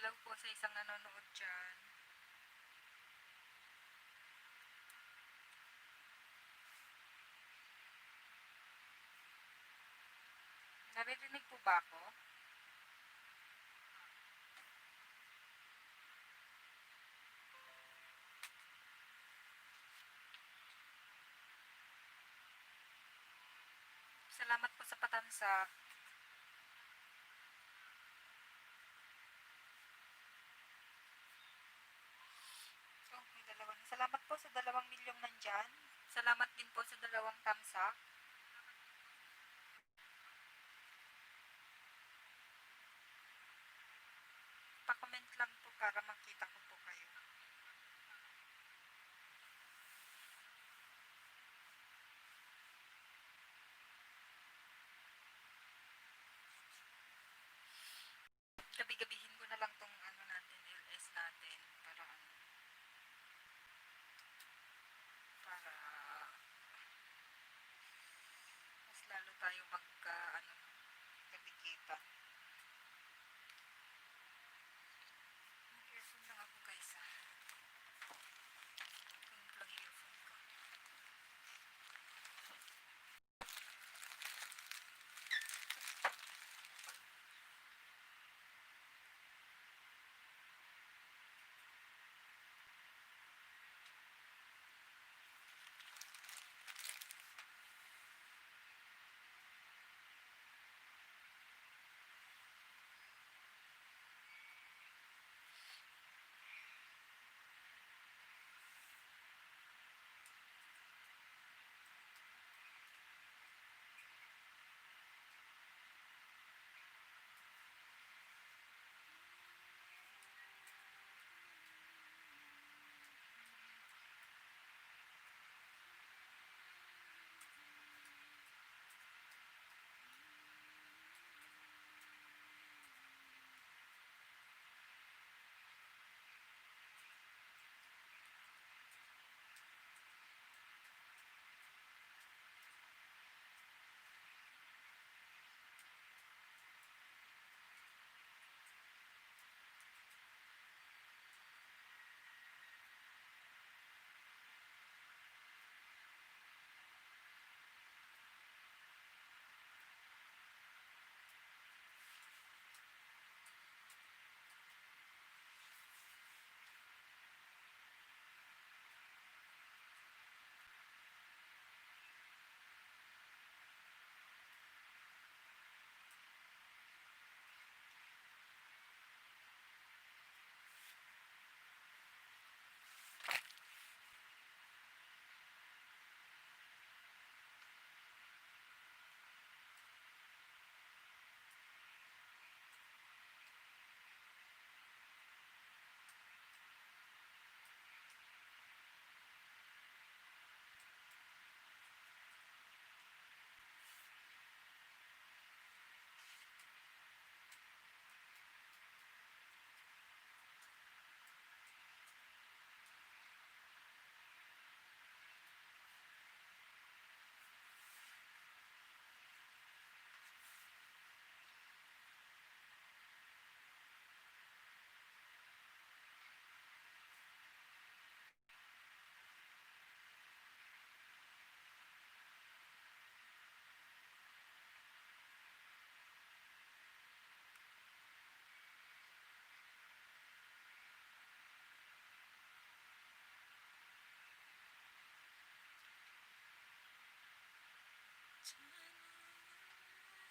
Hello po sa isang nanonood dyan. Naririnig po ba ako? Salamat po sa patansa. Oh, may dalawang. Salamat po sa 2 milyong nandyan. Salamat din po sa 2 tamsa. Pa-comment lang po para makita ko po kayo. Gabi-gabihin ko na lang tong ano natin, LS natin para para mas lalo tayo magka nagkikita. Mag-earphone lang ako guys ha. Tunod lang yung earphone ko.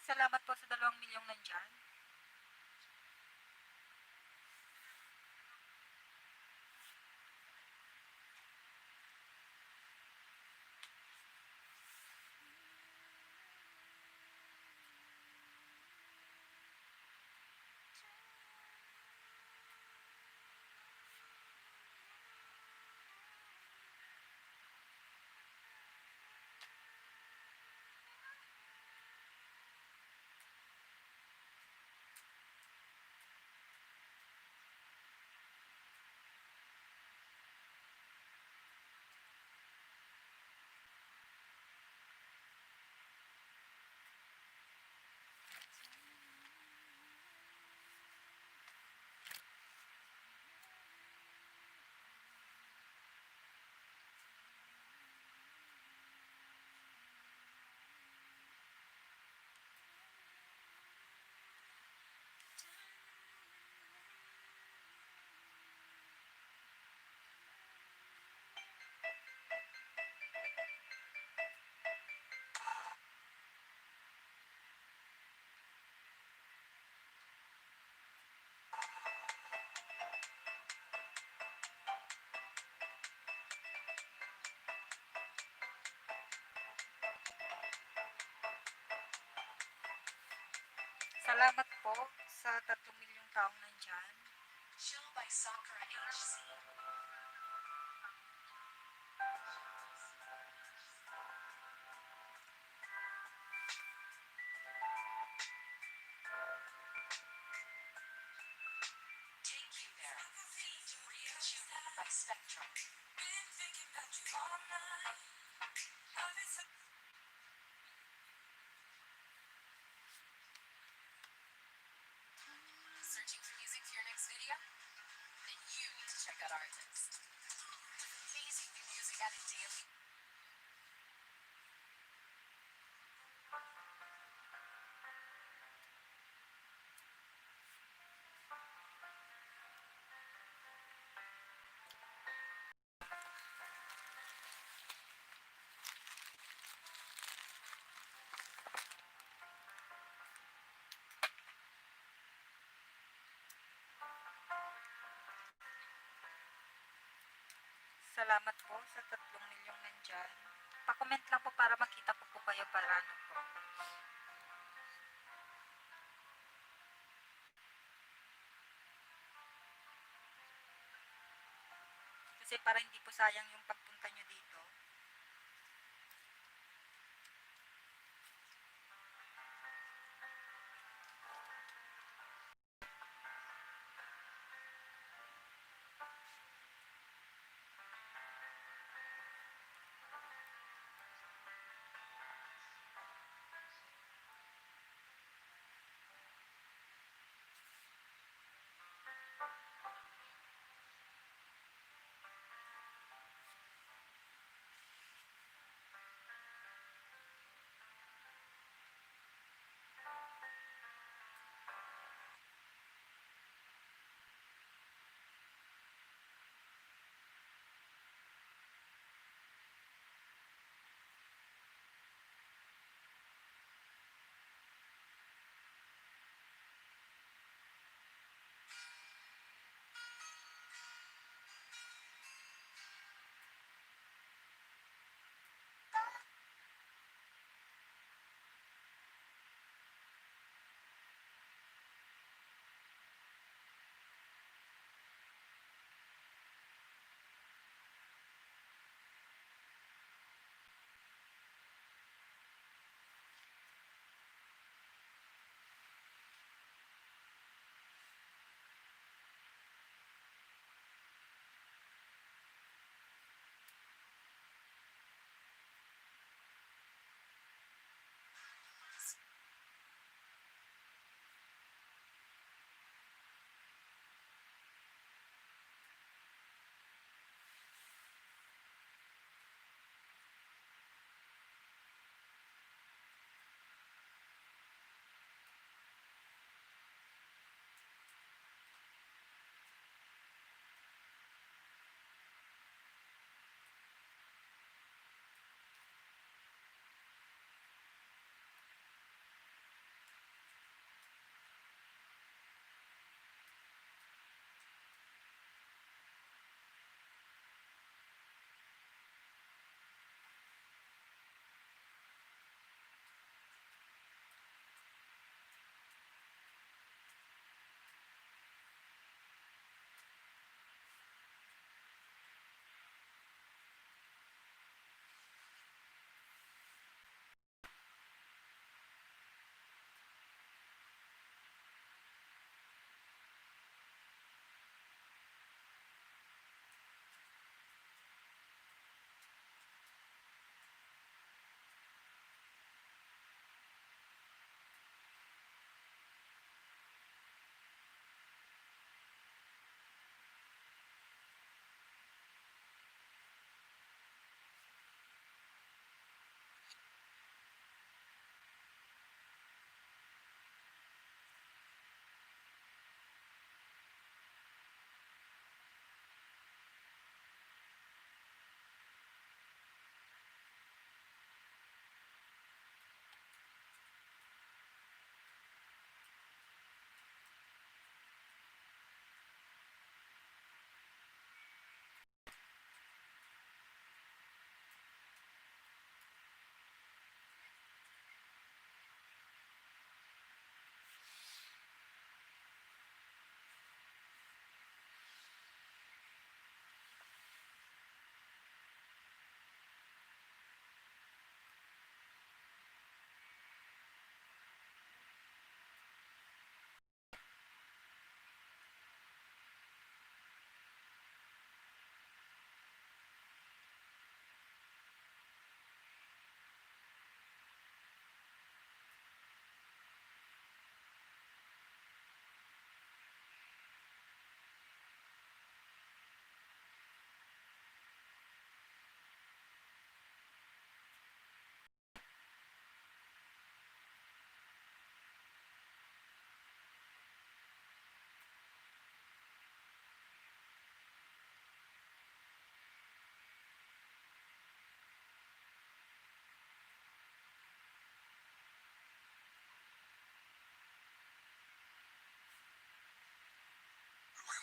Salamat po sa 2 milyong nandyan. Salamat po sa 3 milyong taong nandyan. Show by Soccer HC. Take you there. Feed Rio Judah by Spectrum. Searching for music for your next video? Then you need to check out Artist. With amazing new music added daily. Salamat po sa 3 milyong nandyan. Pa-comment lang po para makita ko po kayo para ano po. Kasi para hindi po sayang yung pagpunta nyo dito.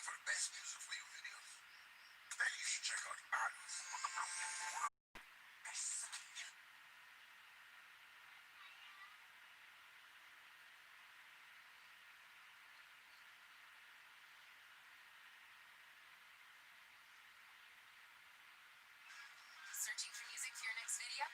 for the best music video videos? Then you should check out artists. Searching for music for your next video?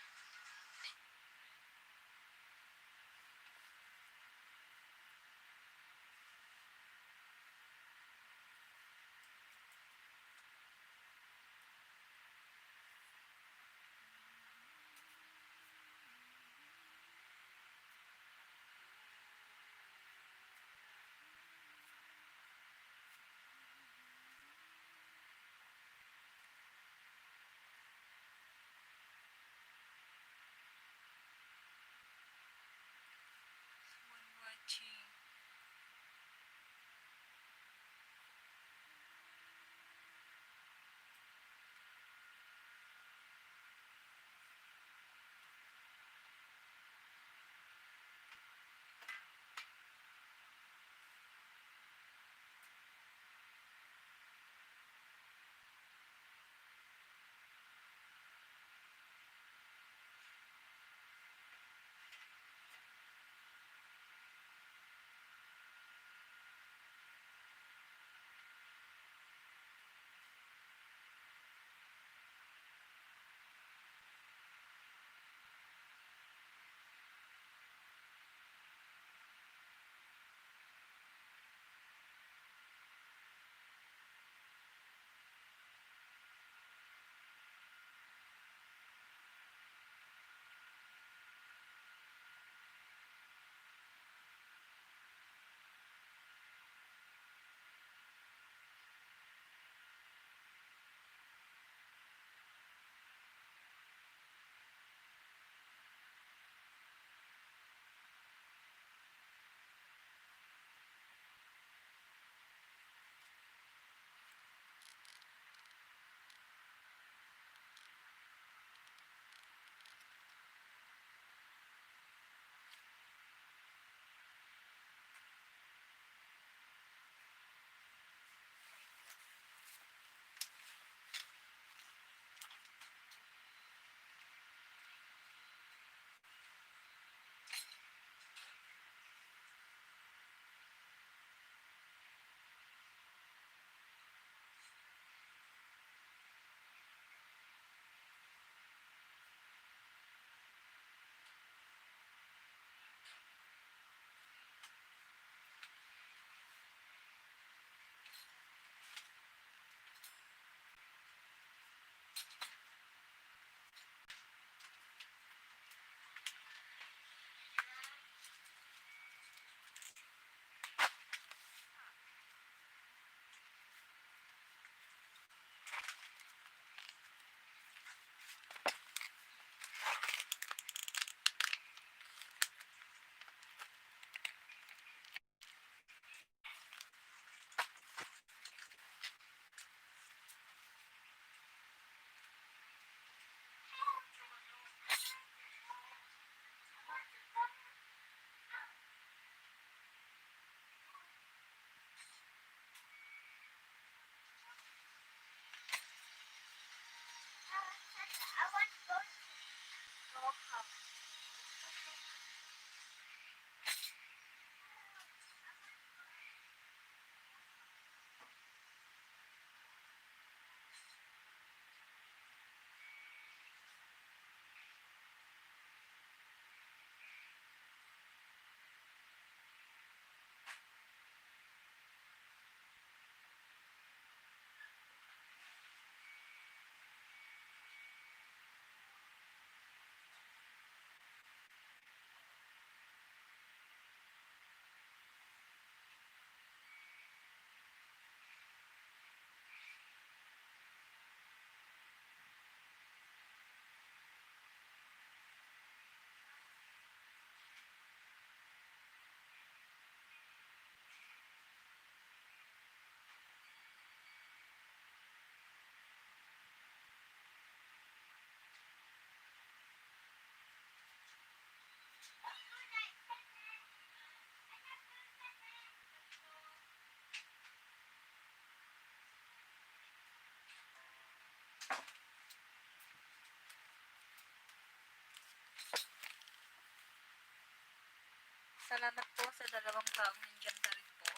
Salamat po sa dalawang taong nandyan na rin po.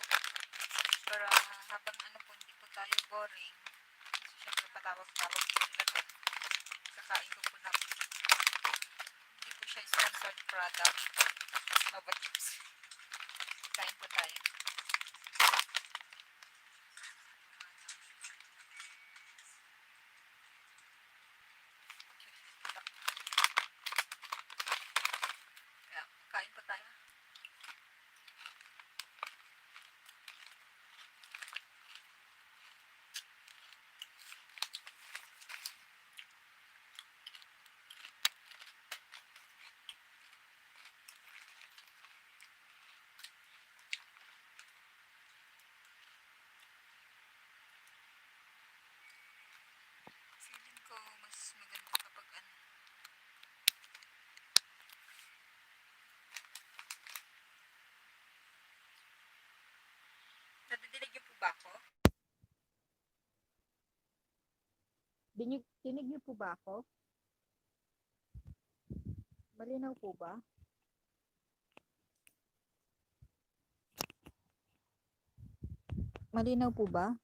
Para habang ano po, hindi po tayo boring. So, syempre patawag-tawag po sila doon. Kakain ko po na. Hindi po siya sponsored product. Nobody tips. Kain po tayo. Kaya, kain po tayo. Feeling ko mas maganda kapag ano. Nadidinig niyo po ba ako? Dinig niyo po ba ako? Malinaw po ba? Malinaw po ba?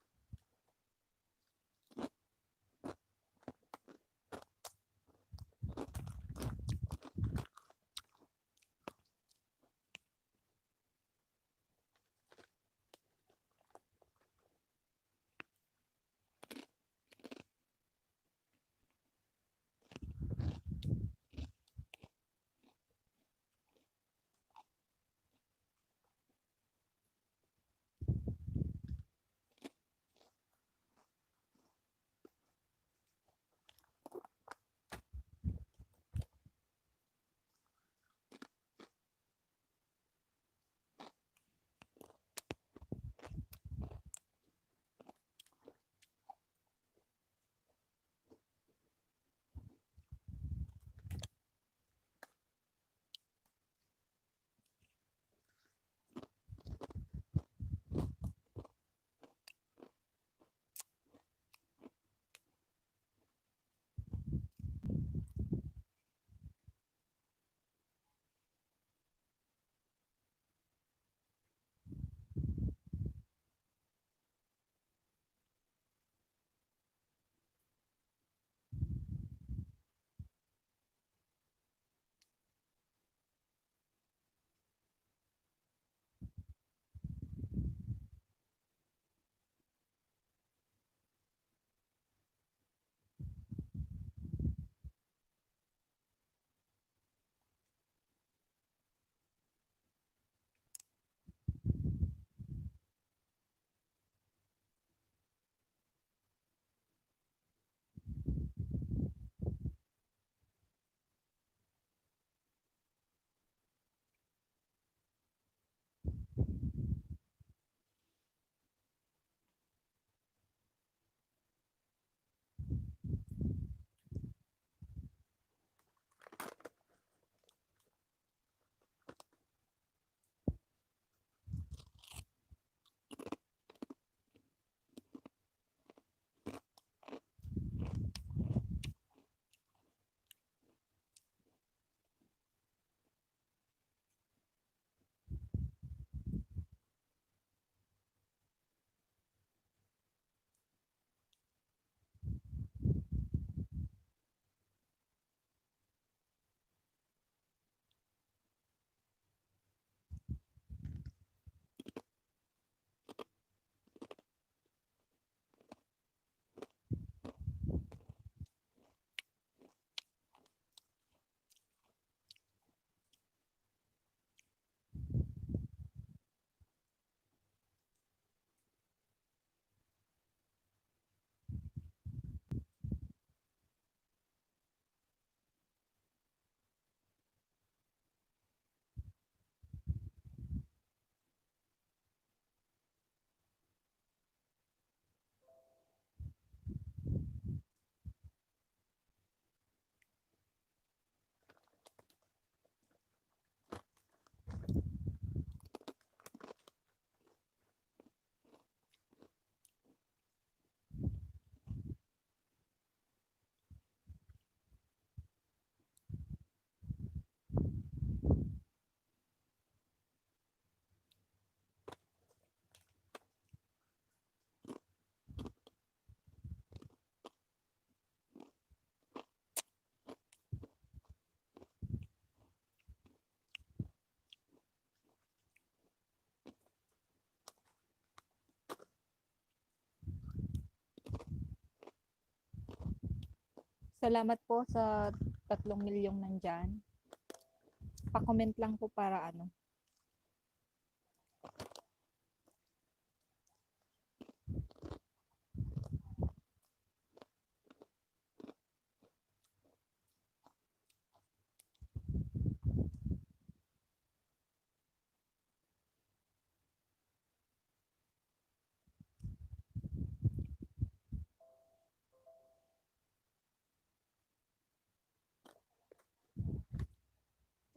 Salamat po sa 3 milyong nandyan. Pa-comment lang po para ano.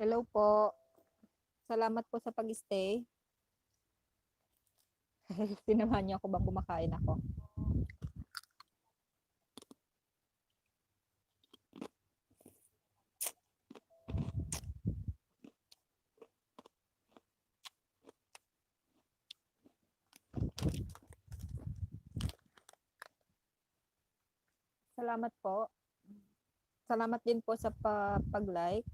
Hello po. Salamat po sa pag-stay. Sinamahan niyo ako bang kumakain ako? Salamat po. Salamat din po sa pag-like.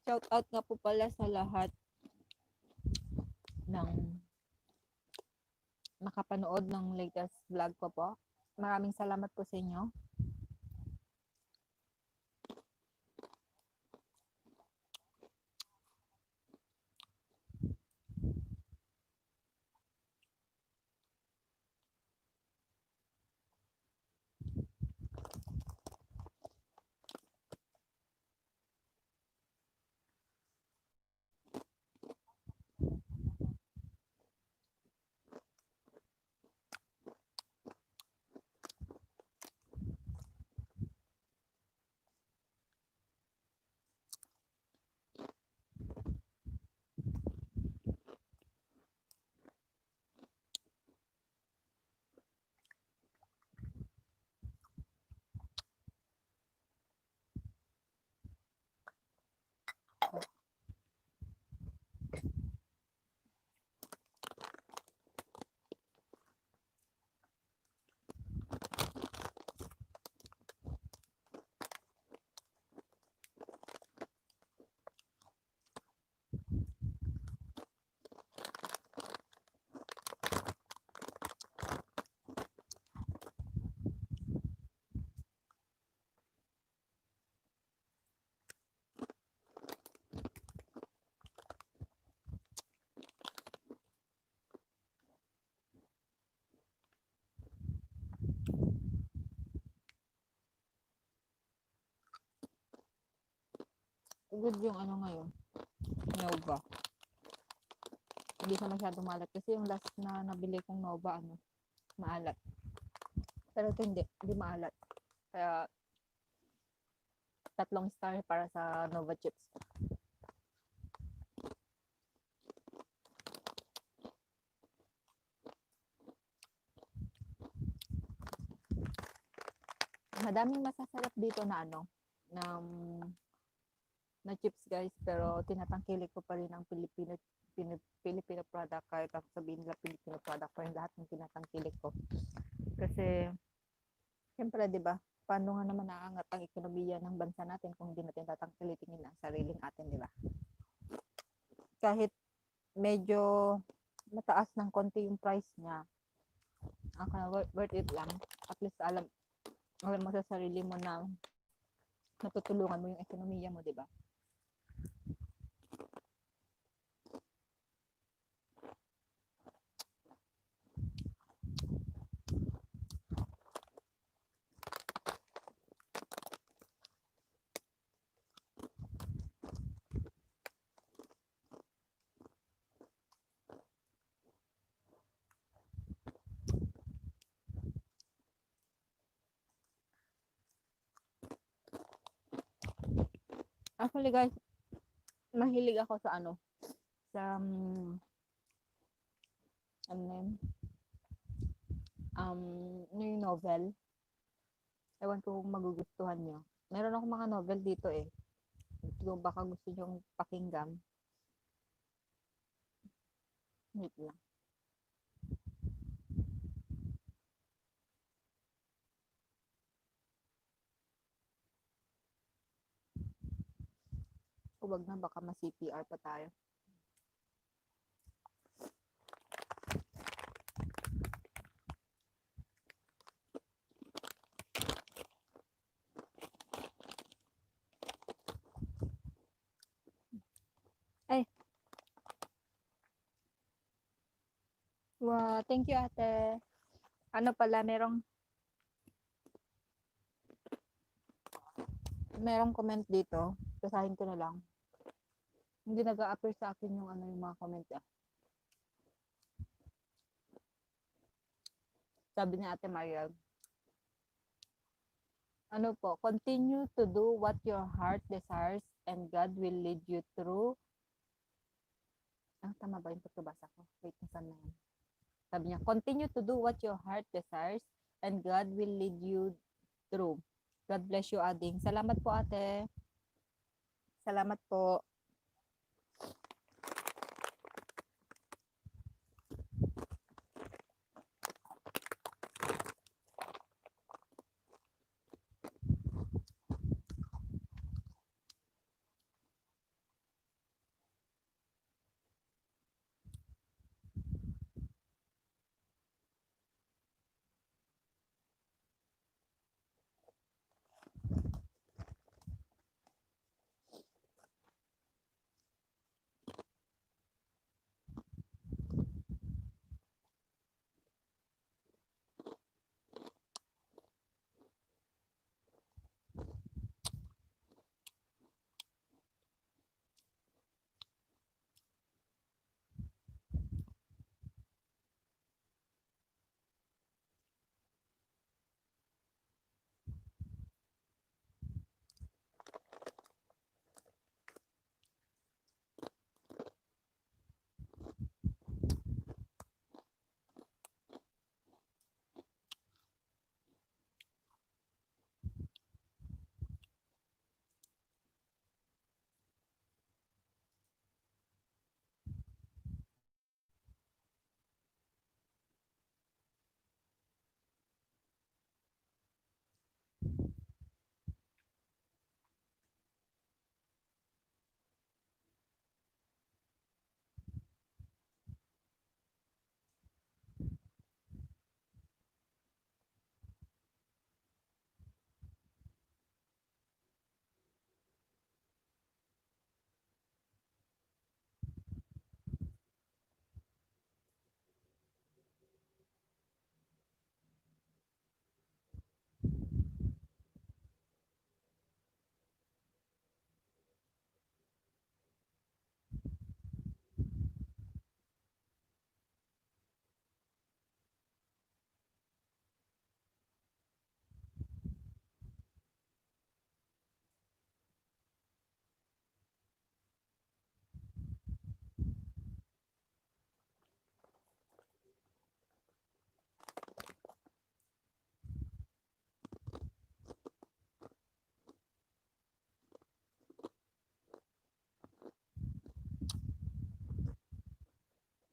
Shout out nga po pala sa lahat ng nakapanood ng latest vlog ko po. Maraming salamat po sa inyo. Good yung ano ngayon. Nova. Hindi siya masyadong maalat. Kasi yung last na nabili kong Nova, ano, maalat. Pero ito hindi maalat. Kaya 3 star para sa Nova chips. Madaming masasarap dito na ano, na chips guys, pero tinatangkilik ko pa rin ang Filipino product kahit ako sabihin nila Filipino product pa rin lahat ng tinatangkilik ko. Kasi siyempre 'di ba? Paano nga naman aangat ang ekonomiya ng bansa natin kung hindi natin tatangkilikin ang sariling atin, 'di ba? Kahit medyo mataas ng konti yung price niya, worth it lang. At least alam mo sa sarili mo na natutulungan mo yung ekonomiya mo, 'di ba? Actually guys, mahilig ako sa ano, ano na yun, yung novel. Ewan ko kung magugustuhan nyo. Meron akong mga novel dito eh. Kung baka gusto nyo pakinggan. Wait lang. Huwag na, baka ma-CPR pa tayo. Ay! Wow, thank you ate. Ano pala, merong comment dito. Basahin ko na lang. Hindi nag-a-appear sa akin yung yung mga comment niya. Sabi ni Ate Mariel, ano po, continue to do what your heart desires and God will lead you through. Tama ba yung pagkabasa ko? Wait, nasan na yan? Sabi niya, continue to do what your heart desires and God will lead you through. God bless you, Ading. Salamat po, ate. Salamat po.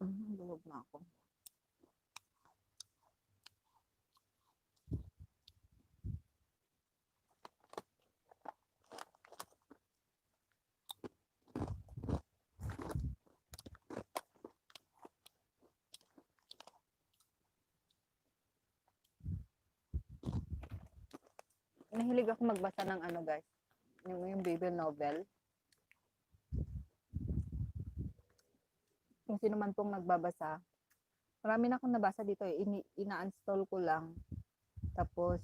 Bulog na ako. Nahilig ako magbasa ng guys, yung baby novel. Kung sino man pong nagbabasa, marami na akong nabasa dito eh. Ina-install ko lang. Tapos,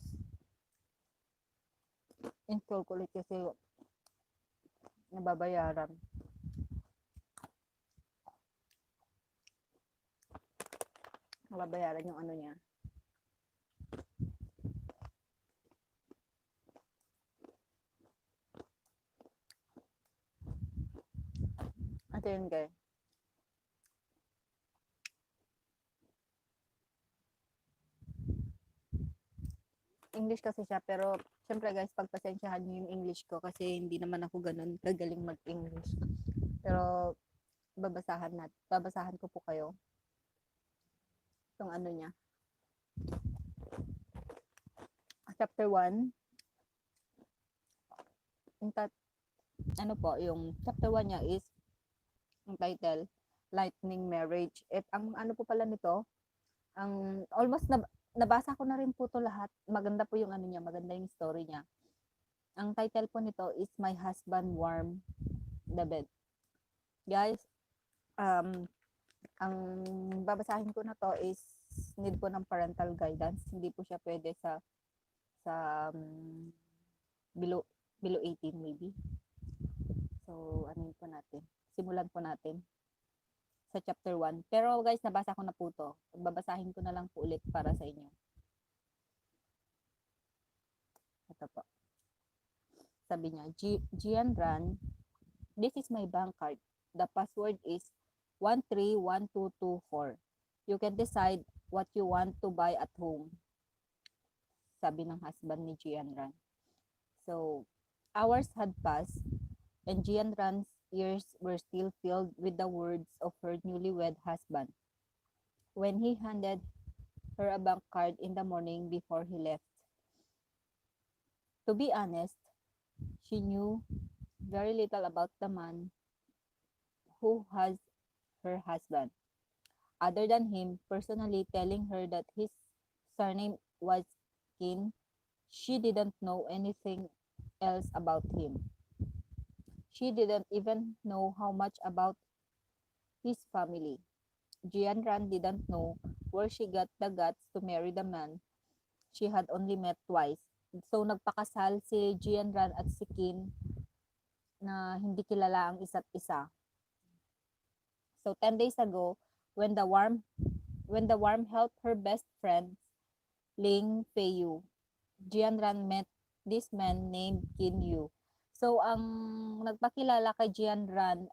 install ko ulit kasi nababayaran. Nababayaran yung niya. Ito yun guys. English kasi siya, pero syempre guys, pagpasensyahan niyo yung English ko kasi hindi naman ako ganun kagaling mag-English. Pero babasahan ko po kayo itong ano niya. Chapter 1, yung ano po, yung chapter 1 niya is yung title, Lightning Marriage. At ang ano po pala nito, ang almost nabasa ko na rin po to lahat. Maganda po yung ano niya, maganda yung story niya. Ang title po nito is My Husband Warm the Bed. Guys, ang babasahin ko na to is need po ng parental guidance. Hindi po siya pwede sa um, below 18 maybe. So, ano po natin? Simulan po natin sa chapter 1. Pero guys, nabasa ko na po to. Babasahin ko na lang po ulit para sa inyo. Ito po. Sabi niya, Gian Ran, this is my bank card. The password is 131224. You can decide what you want to buy at home. Sabi ng husband ni Gian Ran. So, hours had passed and Gian Ran's ears were still filled with the words of her newlywed husband when he handed her a bank card in the morning before he left. To be honest, she knew very little about the man who has her husband, other than him personally telling her that his surname was Kin. She didn't know anything else about him. She didn't even know how much about his family. Jian Ran didn't know where she got the guts to marry the man she had only met twice. So nagpakasal si Jian Ran at si Kin na hindi kilala ang isa't isa. So 10 days ago, when the warm helped her best friend Ling Feiyu, Jian Ran met this man named Qin Yu. So ang nagpakilala kay Jian Ran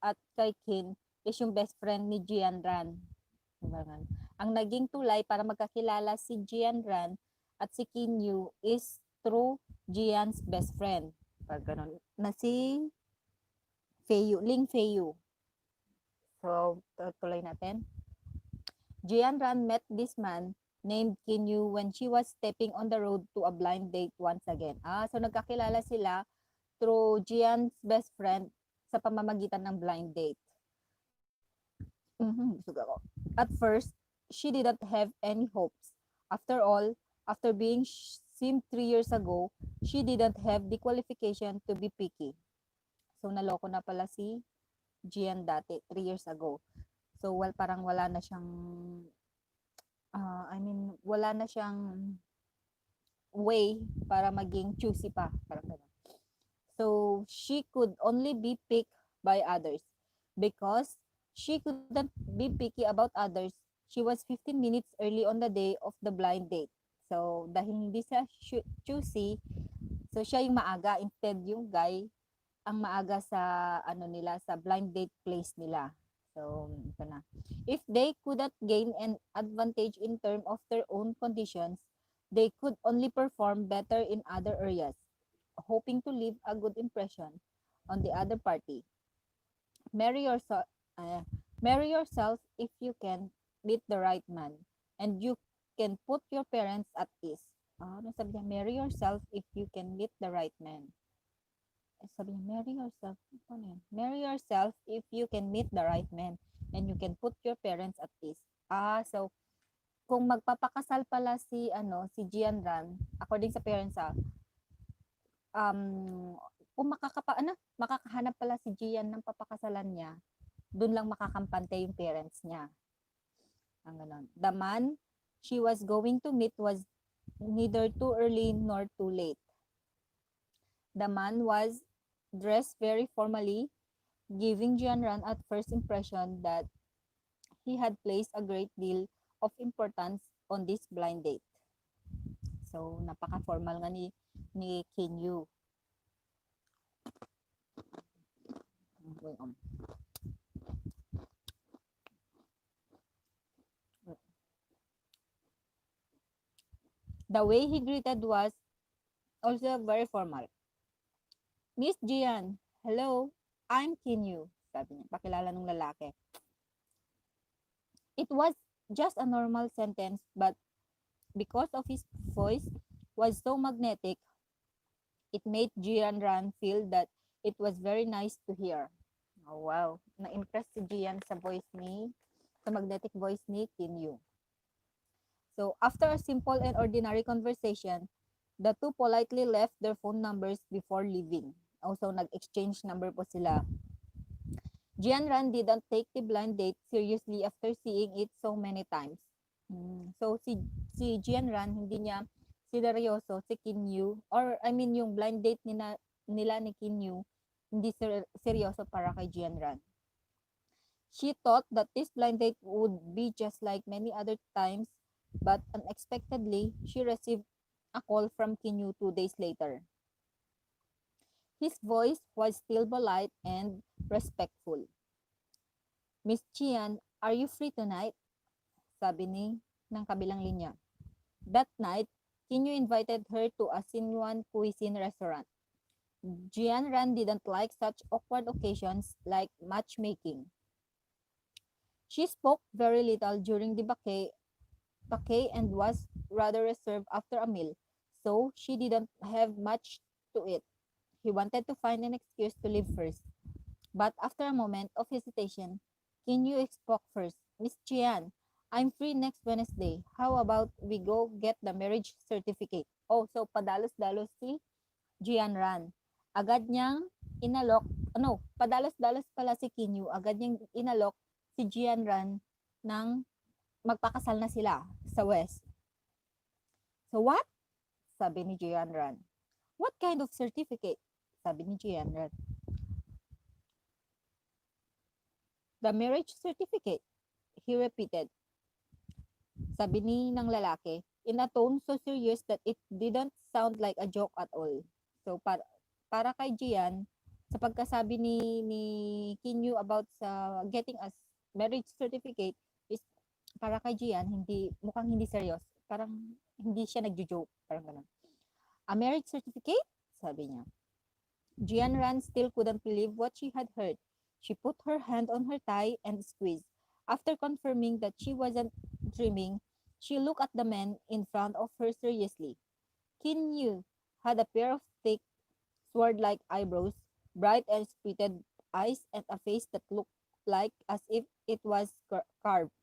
at kay Qin is yung best friend ni Jian Ran. Ang naging tulay para magkakilala si Jian Ran at si Qin Yu is through Jian's best friend. Pag ganun, na si Feiyu, Ling Feiyu. So, tuloy natin. Jian Ran met this man named Qin Yu when she was stepping on the road to a blind date once again. So nagkakilala sila through Jian's best friend sa pamamagitan ng blind date. At first, she didn't have any hopes. After all, after being seen 3 years ago, she didn't have the qualification to be picky. So naloko na pala si Jian dati, 3 years ago. So parang wala na siyang wala na siyang way para maging choosy pa, parang gano'n. So she could only be picked by others because she couldn't be picky about others. She was 15 minutes early on the day of the blind date. So dahil hindi siya choosy, so siya yung maaga, instead yung guy ang maaga sa nila, sa blind date place nila. So ito na. If they couldn't gain an advantage in terms of their own conditions, they could only perform better in other areas, hoping to leave a good impression on the other party. Marry yourself if you can meet the right man, and you can put your parents at ease. Ano sabi niya? Marry yourself if you can meet the right man. Sabi niya, marry yourself. Ano yan? Marry yourself if you can meet the right man, and you can put your parents at ease. So kung magpapakasal pala si Jian Ran, according sa parents kung makakahanap pala si Gian ng papakasalan niya, doon lang makakampante yung parents niya. Ang ganon. The man she was going to meet was neither too early nor too late. The man was dressed very formally, giving Jianran at first impression that he had placed a great deal of importance on this blind date. So, napaka-formal nga ni Qin Yu. The way he greeted was also very formal. Miss Jian, hello, I'm Kinyu, sabi niya, pakilala ng lalaki. It was just a normal sentence, but because of his voice was so magnetic, it made Jian Ran feel that it was very nice to hear. Oh, wow. Na-impress si Jian sa voice ni, sa magnetic voice ni Kinyu. So, after a simple and ordinary conversation, the two politely left their phone numbers before leaving. Also, nag-exchange number po sila. Jianran didn't take the blind date seriously after seeing it so many times. So, si Jianran, hindi niya sineryoso si Kinyu, or I mean, yung blind date nila ni Kinyu, hindi seryoso para kay Jianran. She thought that this blind date would be just like many other times, but unexpectedly, she received a call from Kinyu 2 days later. His voice was still polite and respectful. Miss Chian, are you free tonight? Sabi ng kabilang linya. That night, Kinyu invited her to a Sinuan cuisine restaurant. Jian Ran didn't like such awkward occasions like matchmaking. She spoke very little during the bouquet and was rather reserved after a meal, so she didn't have much to eat. He wanted to find an excuse to leave first. But after a moment of hesitation, Kinyu spoke first. Miss Chian, I'm free next Wednesday. How about we go get the marriage certificate? Oh, so padalos-dalos si Jian Ran. Agad niyang inalok, padalos-dalos pala si Kinyu. Agad niyang inalok si Jian Ran ng magpakasal na sila sa West. So what? Sabi ni Jian Ran. What kind of certificate? Sabi ni Jian Ran. The marriage certificate, he repeated. Sabi ng lalaki, in a tone so serious that it didn't sound like a joke at all. So, para kay Jian, sa pagkasabi ni Kinyu about sa getting a marriage certificate, is para kay Jian, mukhang hindi serious. Parang hindi siya nagjo-joke. Parang ganun. A marriage certificate? Sabi niya. Jian Ran still couldn't believe what she had heard. She put her hand on her thigh and squeezed. After confirming that she wasn't dreaming, she looked at the man in front of her seriously. Kinyu had a pair of thick, sword-like eyebrows, bright and spirited eyes, and a face that looked like as if it was carved.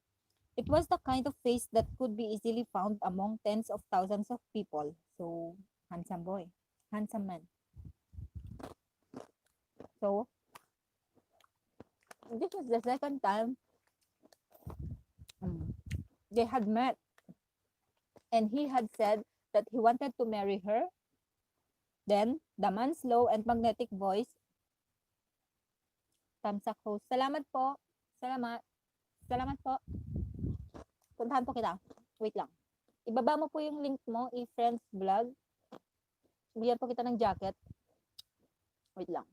It was the kind of face that could be easily found among tens of thousands of people. So, handsome boy. Handsome man. So, this was the second time they had met. And he had said that he wanted to marry her. Then, the man's low and magnetic voice, tamsak host, salamat po, salamat, salamat po. Puntahan po kita. Wait lang. Ibaba mo po yung link mo, i-friends vlog. Bigyan po kita ng jacket. Wait lang.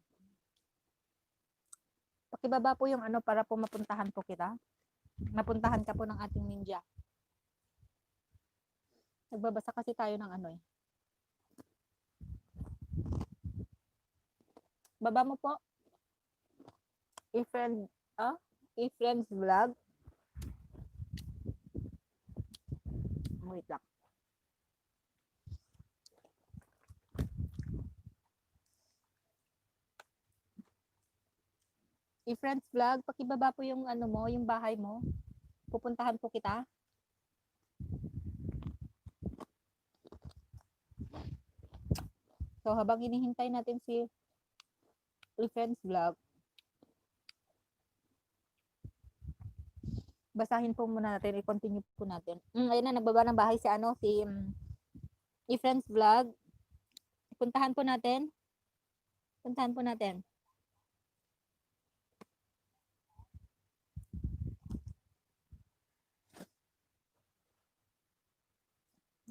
Pakibaba po yung ano para po mapuntahan po kita. Mapuntahan ka po ng ating ninja. Nagbabasa kasi tayo ng ano eh. Baba mo po. I-friends vlog. Wait lang. I-friends vlog, pakibaba po yung ano mo, yung bahay mo. Pupuntahan po kita. So, habang hinihintay natin si i-friends vlog, basahin po muna natin, i-continue po natin. Ayun na, nagbaba ng bahay si i-friends vlog. Puntahan po natin. Puntahan po natin.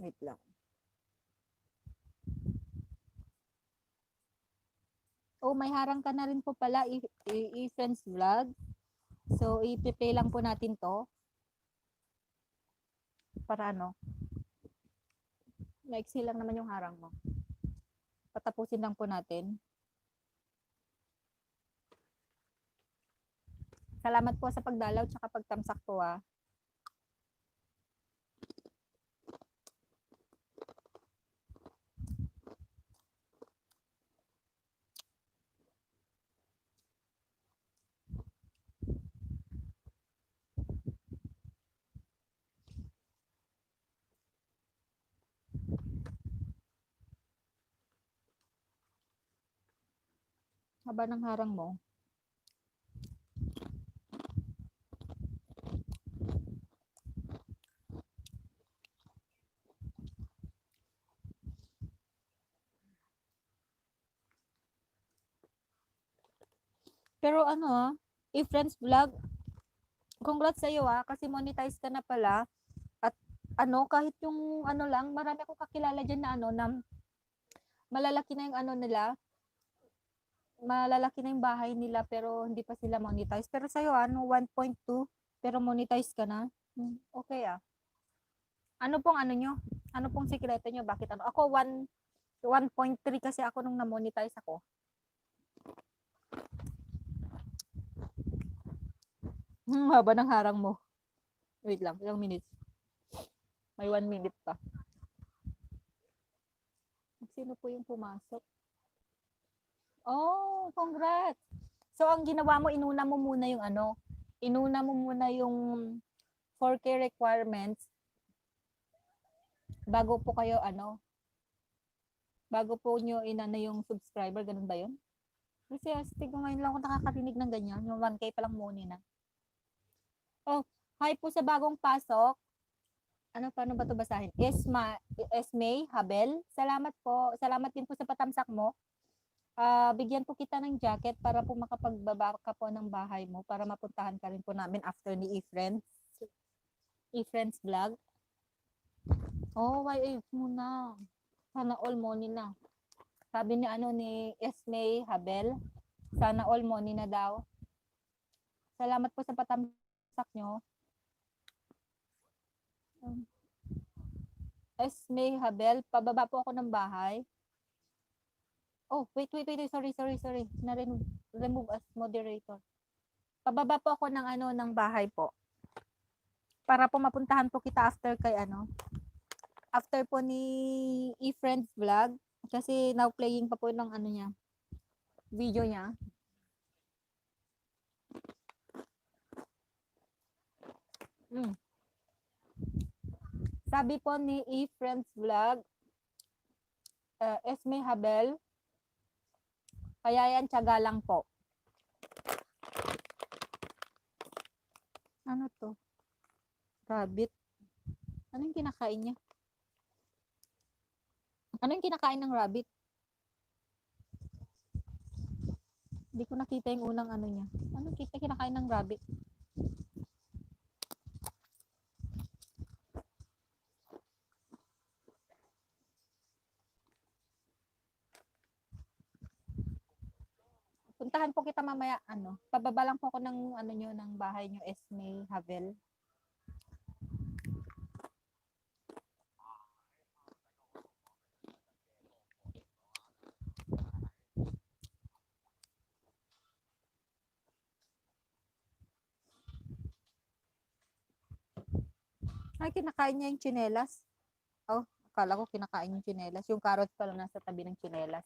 Wait lang. Oh, may harang ka na rin po pala, i-friends vlog. So, i-play lang po natin to. Para ano? Maiksi lang naman yung harang mo. Patapusin lang po natin. Salamat po sa pagdalaw tsaka pagtamsak po ah. Haba ng harang mo. Pero ano ah, friends vlog, congrats sa iyo ah, kasi monetize ka na pala. At ano, kahit yung ano lang, marami akong kakilala dyan na ano, na malalaki na yung ano nila, malalaki na yung bahay nila pero hindi pa sila monetize. Pero sa'yo ano, 1.2 pero monetize ka na. Okay ah. Ano pong ano nyo? Ano pong sikreto nyo? Bakit ano? Ako 1.3 kasi ako nung na-monetize ako. Haba ng harang mo. Wait lang, ilang minutes. May 1 minute pa. Sino po yung pumasok? Oh, congrats! So, ang ginawa mo, inuna mo muna yung ano, inuna mo muna yung 4K requirements bago po kayo ano, bago po nyo inano yung subscriber, ganun ba yun? Kasi astig ko ngayon lang ako nakakarinig ng ganyan, yung 1K pa lang muna na. Oh, hi po sa bagong pasok. Ano, paano ba ito basahin? Esme Habel, salamat po. Salamat din po sa patamsak mo. Bigyan po kita ng jacket para po makapagbaba ka po ng bahay mo para mapuntahan ka rin po namin after ni e-friends vlog. Oh, YF muna. Sana all money na. Sabi ni ano ni Esme Habel, sana all money na daw. Salamat po sa patamsak nyo. Esme Habel, pababa po ako ng bahay. Oh, wait. Sorry. Na-remove as moderator. Pababa po ako ng ano, ng bahay po. Para po mapuntahan po kita after kay ano. After po ni e-friends vlog. Kasi now playing pa po ng ano niya. Video niya. Sabi po ni e-friends vlog, Esme Habel, kaya yan tiyaga lang po. Ano to? Rabbit. Ano yung kinakain niya? Ano yung kinakain ng rabbit? Hindi ko nakita yung unang ano niya. Ano yung kinakain ng rabbit? Puntahan po kita mamaya, ano, pababa lang po ako ng ano nyo, ng bahay nyo, Esme Havel. Ay, kinakain niya yung tsinelas. Oh, akala ko kinakain yung tsinelas. Yung carrot pala nasa tabi ng tsinelas.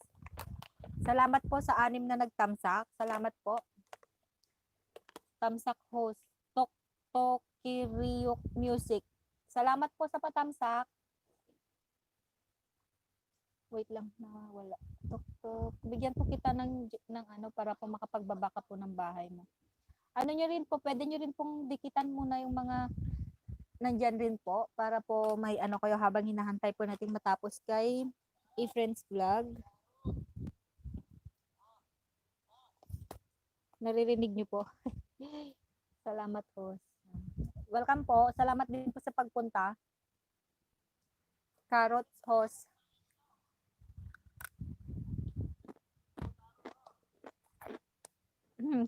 Salamat po sa 6 na nagtamsak. Salamat po. Tamsak host. Tokiriuk Music. Salamat po sa patamsak. Wait lang, nawala. Bigyan po kita ng ano para po makapagbaba ka po ng bahay mo. Ano nyo rin po, pwede nyo rin pong dikitan muna yung mga nandyan rin po para po may ano kayo habang hinahantay po natin matapos kay e-friends vlog. Naririnig nyo po. Salamat po. Welcome po. Salamat din po sa pagpunta. Carrots host.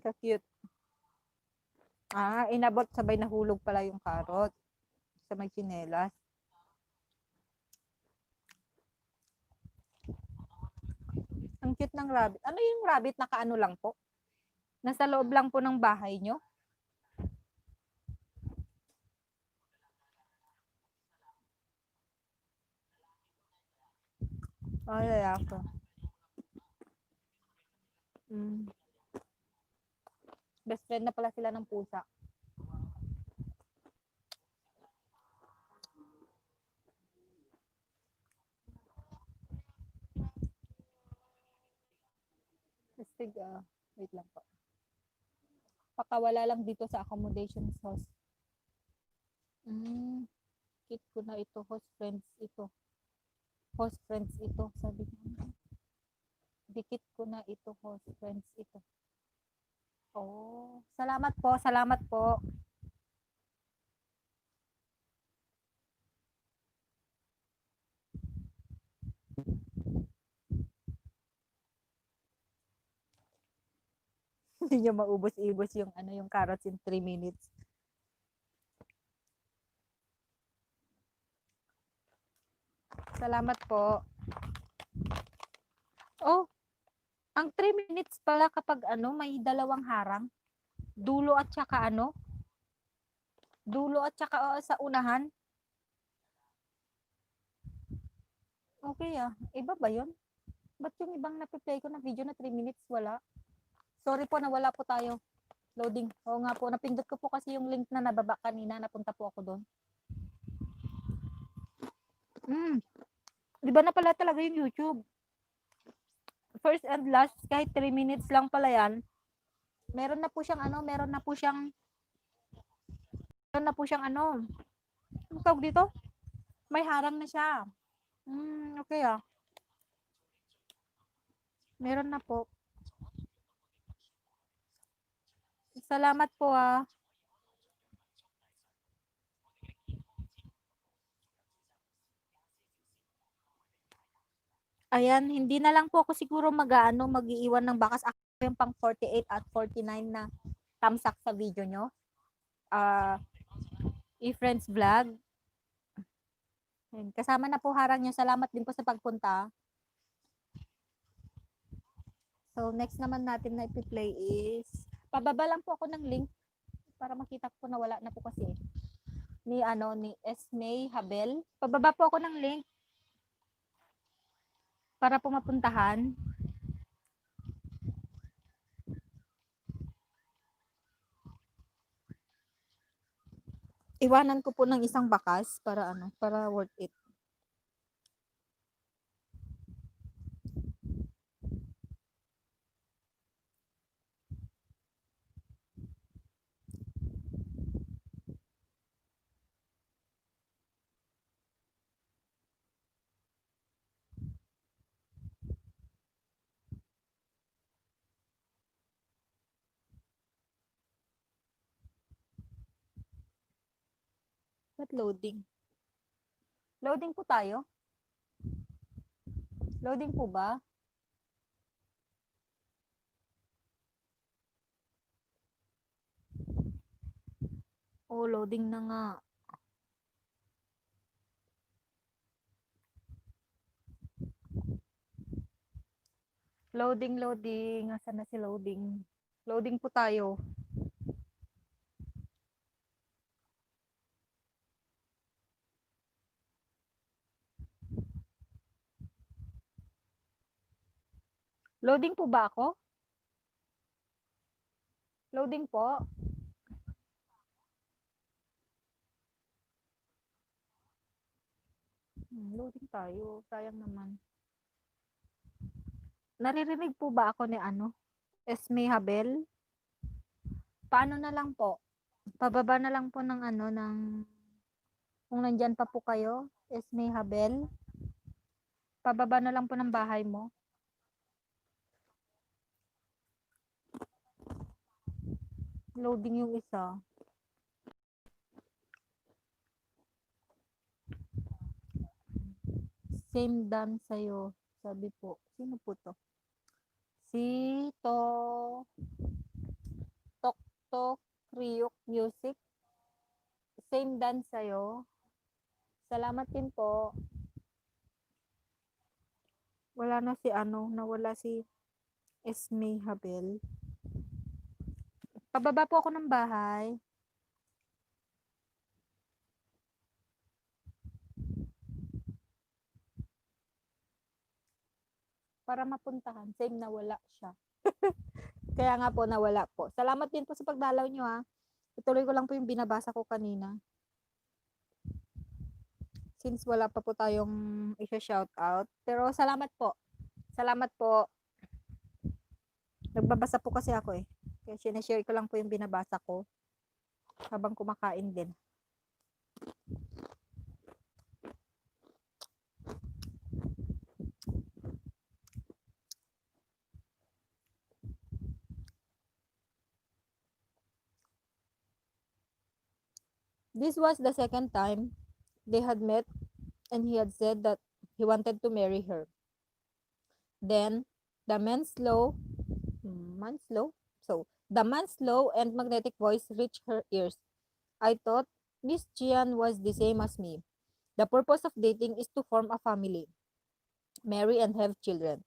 Ka-cute. Inabot sabay nahulog pala yung carrot sa may tsinelas. Ang cute ng rabbit. Ano yung rabbit? Nakaano lang po? Nasa loob lang po ng bahay nyo? Ay, lalaki. Mm. Best friend na pala sila ng pusa. Astig, wait lang po. Pakawala lang dito sa accommodations host. Kit ko na ito, host friends ito. Host friends ito, sabi ko. Dikit ko na ito, host friends ito. Oh, salamat po, salamat po. Hindi nyo maubos-ibos yung ano yung carrots in 3 minutes. Salamat po. Oh, ang 3 minutes pala kapag ano, may dalawang harang. Dulo at saka ano? Dulo at saka sa unahan. Okay Iba ba yun? Ba't yung ibang napiplay ko na video na 3 minutes wala? Sorry po, nawala po tayo. Loading. Oo nga po, napindot ko po kasi yung link na nababa kanina. Napunta po ako doon. Di ba na pala talaga yung YouTube? First and last, kahit 3 minutes lang pala yan. Meron na po siyang ano, meron na po siyang ano, ano tawag dito? May harang na siya. Okay Meron na po. Salamat po Ayan, hindi na lang po ako siguro mag-iiwan ng bakas. Ako yung pang 48 at 49 na tamsak sa video nyo. E-Friends Vlog. Kasama na po harang nyo. Salamat din po sa pagpunta. So, next naman natin na ipi-play is, pababa lang po ako ng link para makita ko na wala na po kasi. Ni Esme Habel. Pababa po ako ng link para po mapuntahan. Iwanan ko po ng isang bakas para worth it. Ba't loading? Loading po tayo? Loading po ba? Oh, loading na nga. Loading. Asan na si loading? Loading po tayo. Loading po ba ako? Loading po. Loading tayo. Sayang naman. Naririnig po ba ako ni Esme Habel? Paano na lang po? Pababa na lang po ng kung nandyan pa po kayo, Esme Habel. Pababa na lang po ng bahay mo. Loading yung isa. Same done sa'yo. Sabi po. Sino po to? Si Tok Tok Ryuk Music. Same done sa'yo. Salamat din po. Wala na si nawala si Esme Habel. Pababa po ako ng bahay. Para mapuntahan. Same nawala siya. Kaya nga po nawala po. Salamat din po sa pagdalaw nyo ha. Ituloy ko lang po yung binabasa ko kanina. Since wala pa po tayong i-shout out. Pero salamat po. Salamat po. Nagbabasa po kasi ako eh. Kaya sinashare ko lang po yung binabasa ko. Habang kumakain din. This was the second time they had met and he had said that he wanted to marry her. Then, the man's slow and magnetic voice reached her ears. I thought Miss Jian was the same as me. The purpose of dating is to form a family, marry and have children,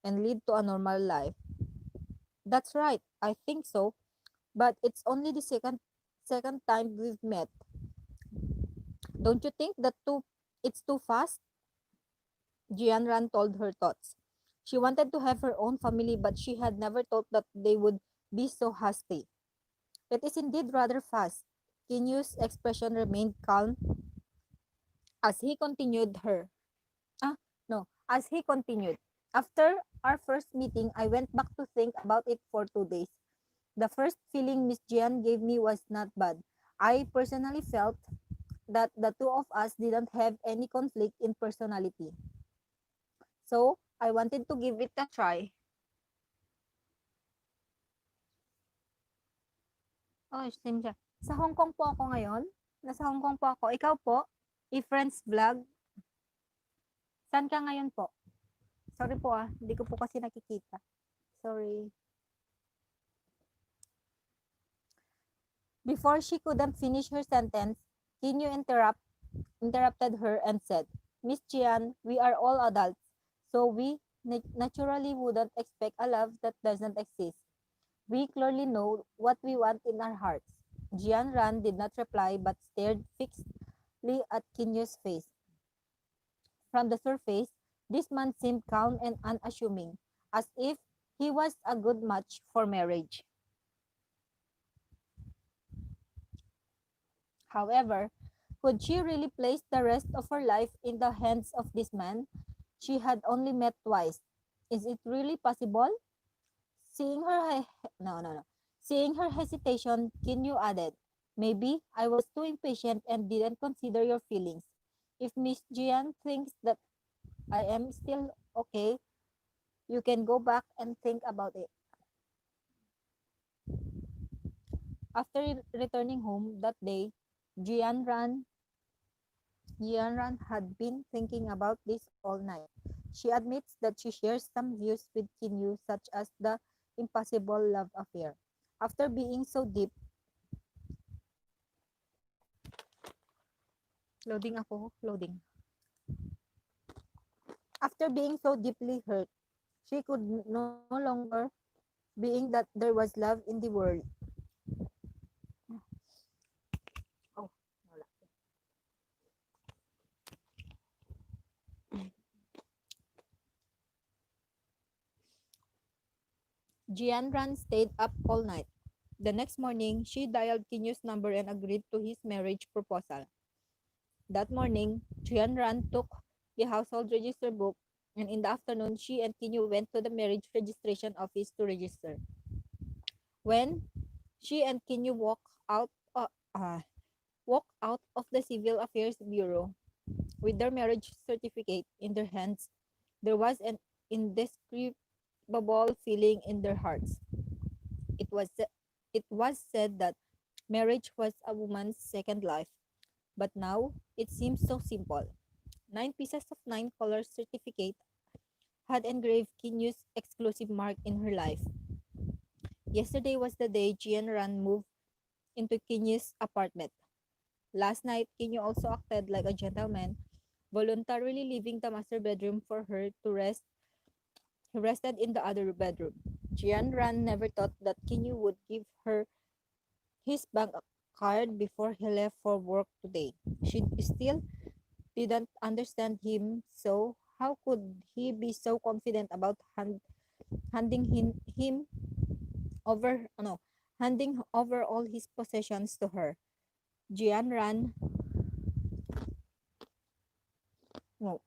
and lead to a normal life. That's right, I think so, but it's only the second time we've met. Don't you think it's too fast? Jianran told her thoughts. She wanted to have her own family, but she had never thought that they would be so hasty. It is indeed rather fast. Kinyu's expression remained calm as he continued her. As he continued. After our first meeting, I went back to think about it for 2 days. The first feeling Miss Jian gave me was not bad. I personally felt that the two of us didn't have any conflict in personality. So, I wanted to give it a try. Oh, same siya. Sa Hong Kong po ako ngayon. Nasa Hong Kong po ako. Ikaw po? E-Friends Vlog. Saan ka ngayon po? Sorry po hindi ko po kasi nakikita. Sorry. Before she couldn't finish her sentence, Kinyu interrupted her and said, Miss Jian, we are all adults, so we naturally wouldn't expect a love that doesn't exist. We clearly know what we want in our hearts. Jian Ran did not reply but stared fixedly at Kinyu's face. From the surface, this man seemed calm and unassuming, as if he was a good match for marriage. However, could she really place the rest of her life in the hands of this man she had only met twice? Is it really possible? Seeing her Seeing her hesitation, Kinyu added, maybe I was too impatient and didn't consider your feelings. If Miss Jian thinks that I am still okay, you can go back and think about it. After returning home that day, Jian Ran had been thinking about this all night. She admits that she shares some views with Kinyu, such as the impossible love affair. After being so deep, loading. After being so deeply hurt, she could no longer being that there was love in the world. Oh, wala. Jian Ran stayed up all night. The next morning, she dialed Kinyu's number and agreed to his marriage proposal. That morning, Jian Ran took the household register book, and in the afternoon, she and Kinyu went to the marriage registration office to register. When she and Kinyu walked out of the Civil Affairs Bureau with their marriage certificate in their hands, there was an indescribable feeling in their hearts. It was said that marriage was a woman's second life, but now it seems so simple. 9 pieces of 9 color certificate had engraved Kinyu's exclusive mark in her life. Yesterday was the day Jian Ran moved into Kinyu's apartment. Last night, Kinyu also acted like a gentleman, voluntarily leaving the master bedroom for her to rest he rested in the other bedroom. Jianran never thought that Kinyu would give her his bank card before he left for work today. She still didn't understand him, so how could he be so confident about handing him over no handing over all his possessions to her? Jianran no,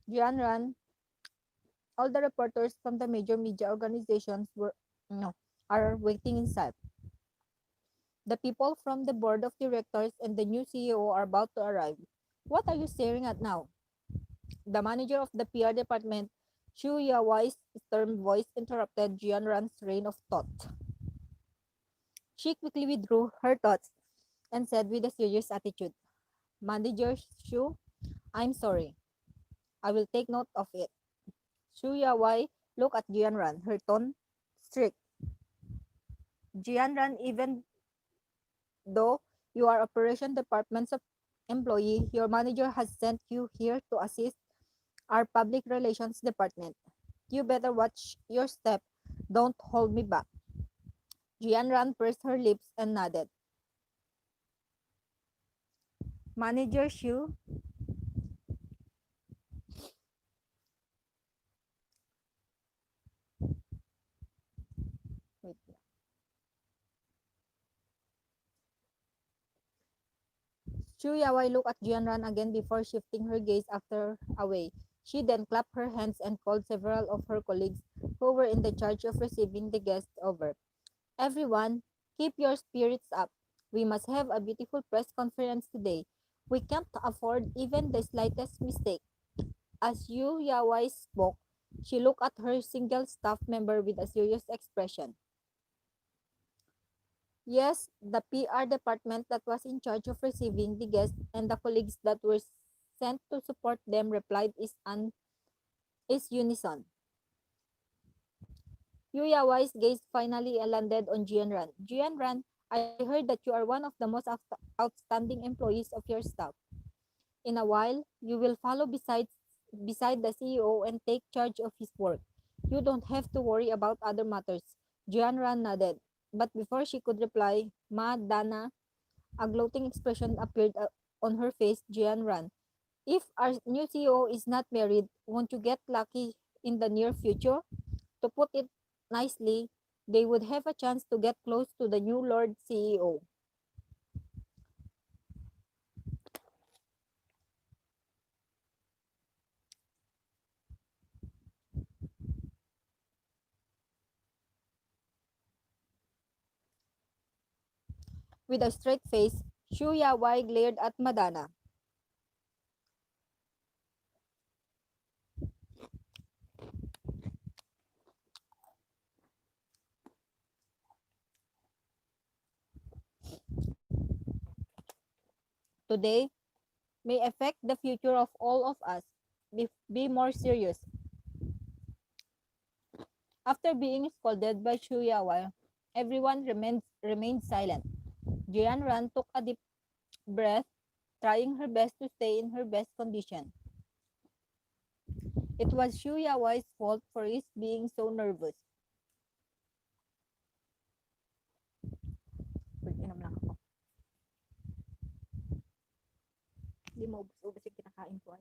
Jianran, all the reporters from the major media organizations were no are waiting inside. The people from the board of directors and the new CEO are about to arrive. What are you staring at now? The manager of the PR department, Shu Yawai's stern voice interrupted Jianran's train of thought. She quickly withdrew her thoughts and said with a serious attitude, Manager Shu, I'm sorry. I will take note of it. Shu Yawai looked at Jianran, her tone strict. Jianran, even though you are operation department's employee, your manager has sent you here to assist our public relations department. You better watch your step. Don't hold me back. Jianran pursed her lips and nodded. Manager Xu, wait. Xu Yawai looked at Jianran again before shifting her gaze after away. She then clapped her hands and called several of her colleagues who were in the charge of receiving the guests over. Everyone, keep your spirits up. We must have a beautiful press conference today. We can't afford even the slightest mistake. As Yu Yawai spoke, she looked at her single staff member with a serious expression. Yes, the PR department that was in charge of receiving the guests and the colleagues that were sent to support them replied is unison. Yu Yawai's gaze finally landed on Jianran. Jianran, I heard that you are one of the most outstanding employees of your staff. In a while, you will follow beside the CEO and take charge of his work. You don't have to worry about other matters. Jianran nodded, but before she could reply, Ma Dana, a gloating expression appeared on her face. Jianran, if our new CEO is not married, won't you get lucky in the near future? To put it nicely, they would have a chance to get close to the new Lord CEO. With a straight face, Shu Yawai glared at Madana. Today may affect the future of all of us. Be more serious. After being scolded by Shu Yawai, everyone remained silent. Jian Ran took a deep breath, trying her best to stay in her best condition. It was Shu Yawai's fault for his being so nervous. Inom lang ako. Hindi mo ubos-ubos yung kinakain ko.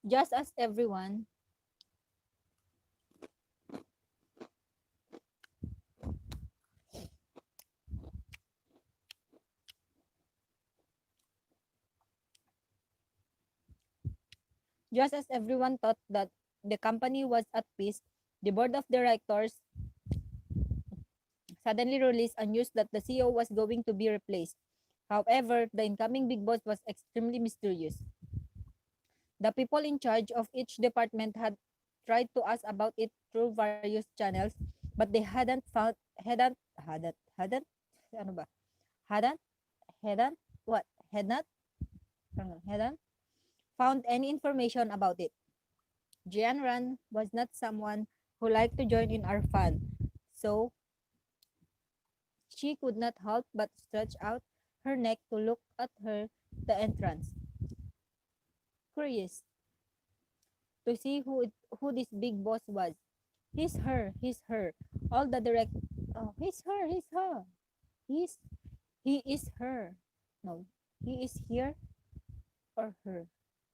Just as everyone Just as everyone thought that the company was at peace, the board of directors suddenly released a news that the CEO was going to be replaced. However, the incoming big boss was extremely mysterious. The people in charge of each department had tried to ask about it through various channels, but they hadn't, ano ba? Hadn't, hadn't, what? Had not Helen found any information about it. Jianran was not someone who liked to join in our fun, so she could not help but stretch out her neck to look at the entrance, curious to see who this big boss was. He's her. All the direct, oh, he's her. He's, he is her. No, he is here or her.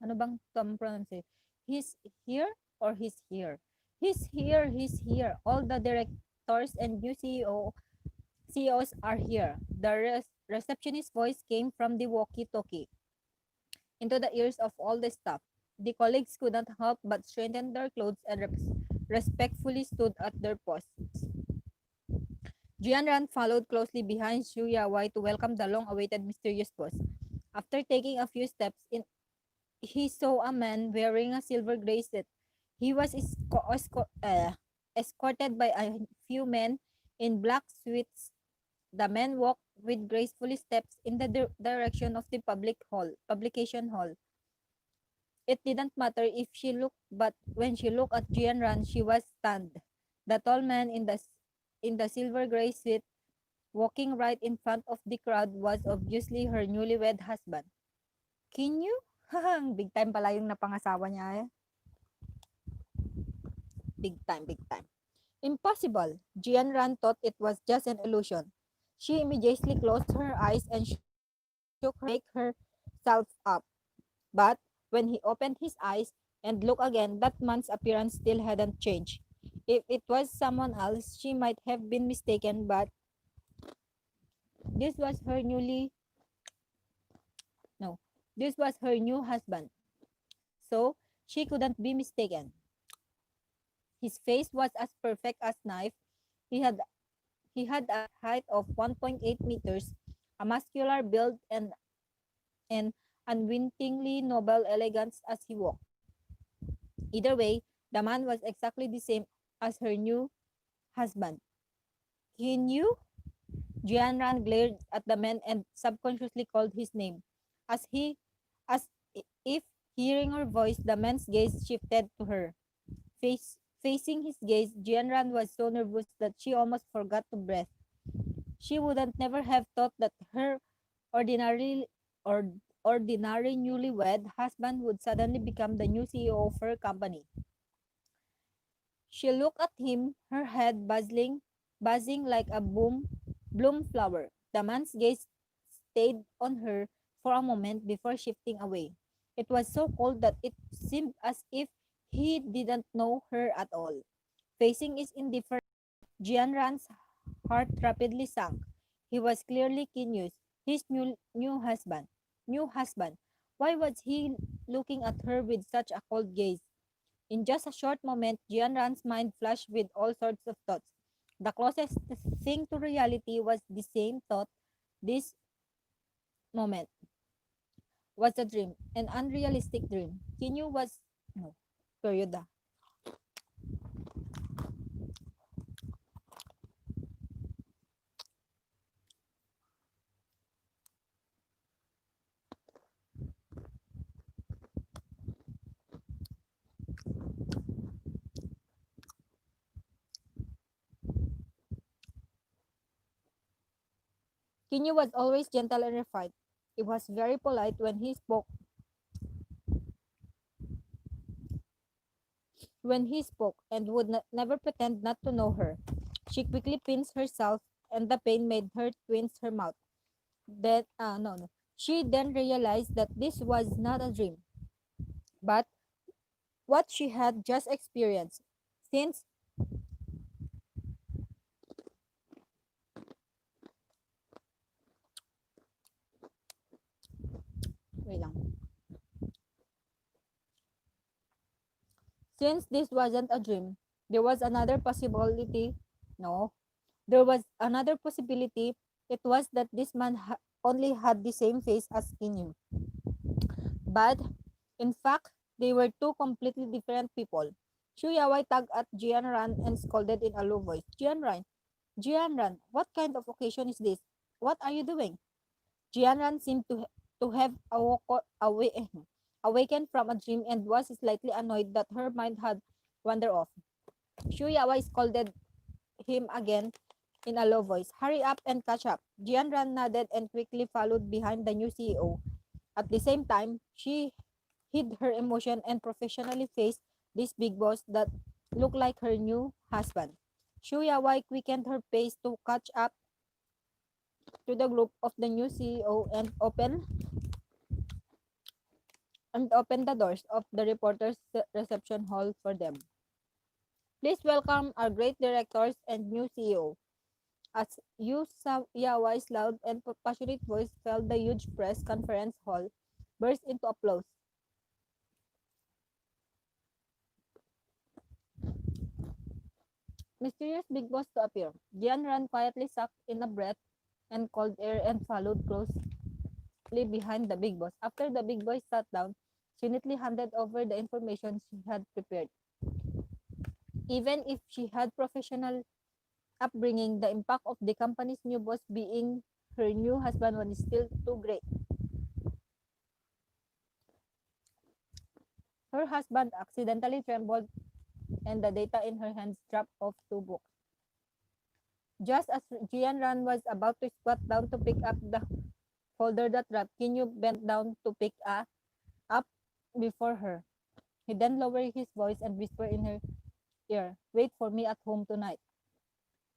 Ano bang pronounce it? He's here or he's here. He's here. All the directors and new CEOs are here. The receptionist's voice came from the walkie-talkie into the ears of all the staff. The colleagues could not help but straighten their clothes and respectfully stood at their posts. Jianran followed closely behind Xu Yawai to welcome the long-awaited mysterious boss. After taking a few steps in, he saw a man wearing a silver gray suit. He was escorted by a few men in black suits. The men walked with graceful steps in the direction of the publication hall. It didn't matter if she looked, but when she looked at Jianran, she was stunned. The tall man in the silver gray suit walking right in front of the crowd was obviously her newlywed husband. Can you? Big time pala yung napangasawa niya. Big time, big time. Impossible. Jianran thought it was just an illusion. She immediately closed her eyes and shook her wake herself up. But when he opened his eyes and looked again, that man's appearance still hadn't changed. If it was someone else, she might have been mistaken, but this was her newly no, this was her new husband. So she couldn't be mistaken. His face was as perfect as knife. He had he had a height of 1.8 meters, a muscular build, and unwittingly noble elegance as he walked. Either way, the man was exactly the same as her new husband. He knew. Jianran glared at the man and subconsciously called his name. As he, as if hearing her voice, the man's gaze shifted to her. Facing his gaze, Jianran was so nervous that she almost forgot to breathe. She wouldn't never have thought that her ordinary or ordinary newlywed husband would suddenly become the new CEO of her company. She looked at him, her head buzzing like a bloom flower. The man's gaze stayed on her for a moment before shifting away. It was so cold that it seemed as if he didn't know her at all. Facing his indifference, Jianran's heart rapidly sank. He was clearly curious. His new husband. New husband. Why was he looking at her with such a cold gaze? In just a short moment, Jianran's mind flashed with all sorts of thoughts. The closest thing to reality was the same thought. This moment was a dream, an unrealistic dream. Kinyu was no, period. Kinyu was always gentle and refined. He was very polite when he spoke and would never pretend not to know her. She quickly pinched herself and the pain made her twinge her mouth. Then, no, no. She then realized that this was not a dream, but what she had just experienced. Since, wait lang. Since this wasn't a dream, there was another possibility. No, there was another possibility. It was that this man only had the same face as Kinyu. But, in fact, they were two completely different people. Shu Yawai tugged at Jianran and scolded in a low voice. Jianran, what kind of occasion is this? What are you doing? Jianran seemed to to have awakened from a dream and was slightly annoyed that her mind had wandered off. Shu Yawai scolded him again in a low voice. Hurry up and catch up. Jian Ran nodded and quickly followed behind the new CEO. At the same time, she hid her emotion and professionally faced this big boss that looked like her new husband. Shu Yawai quickened her pace to catch up to the group of the new CEO and open the doors of the reporters reception hall for them. Please welcome our great directors and new CEO. As Yu Yawai's loud and passionate voice filled the huge press conference hall, burst into applause. Mysterious big boss to appear. Jian ran quietly, sucked in a breath and cold air, and followed closely behind the big boss. After the big boy sat down, she neatly handed over the information she had prepared. Even if she had professional upbringing, the impact of the company's new boss being her new husband was still too great. Her husband accidentally trembled and the data in her hands dropped off two books. Just as Jian Ran was about to squat down to pick up the folder that dropped, Kinyu bent down to pick up before her. He then lowered his voice and whispered in her ear, "Wait for me at home tonight."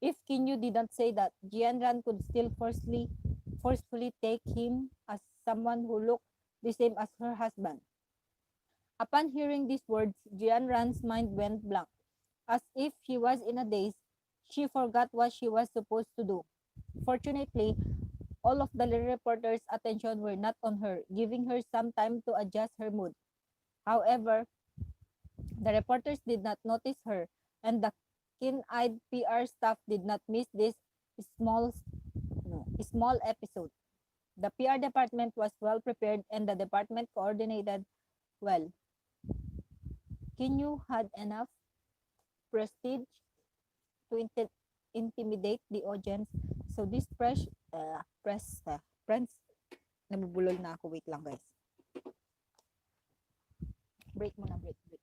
If Kinyu didn't say that, Jian Ran could still forcefully take him as someone who looked the same as her husband. Upon hearing these words, Jian Ran's mind went blank. As if she was in a daze, she forgot what she was supposed to do. Fortunately, all of the reporters' attention were not on her, giving her some time to adjust her mood. However, the reporters did not notice her, and the keen-eyed PR staff did not miss this small, small episode. The PR department was well prepared, and the department coordinated well. Kinyu had enough prestige to intimidate the audience. So this friends, nabubulol na ako. Wait lang guys. Break muna, break muna.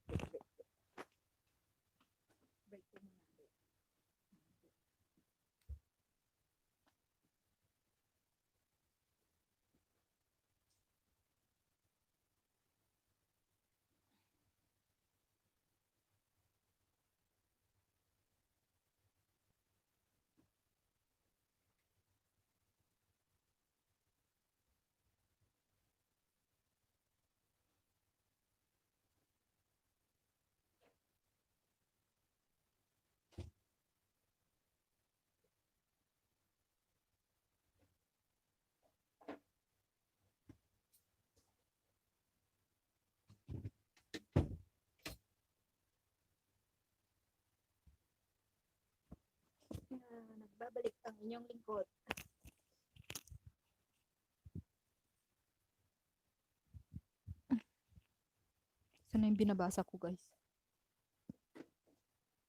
Nagbabalik ang inyong lingkod. Sana yung binabasa ko guys.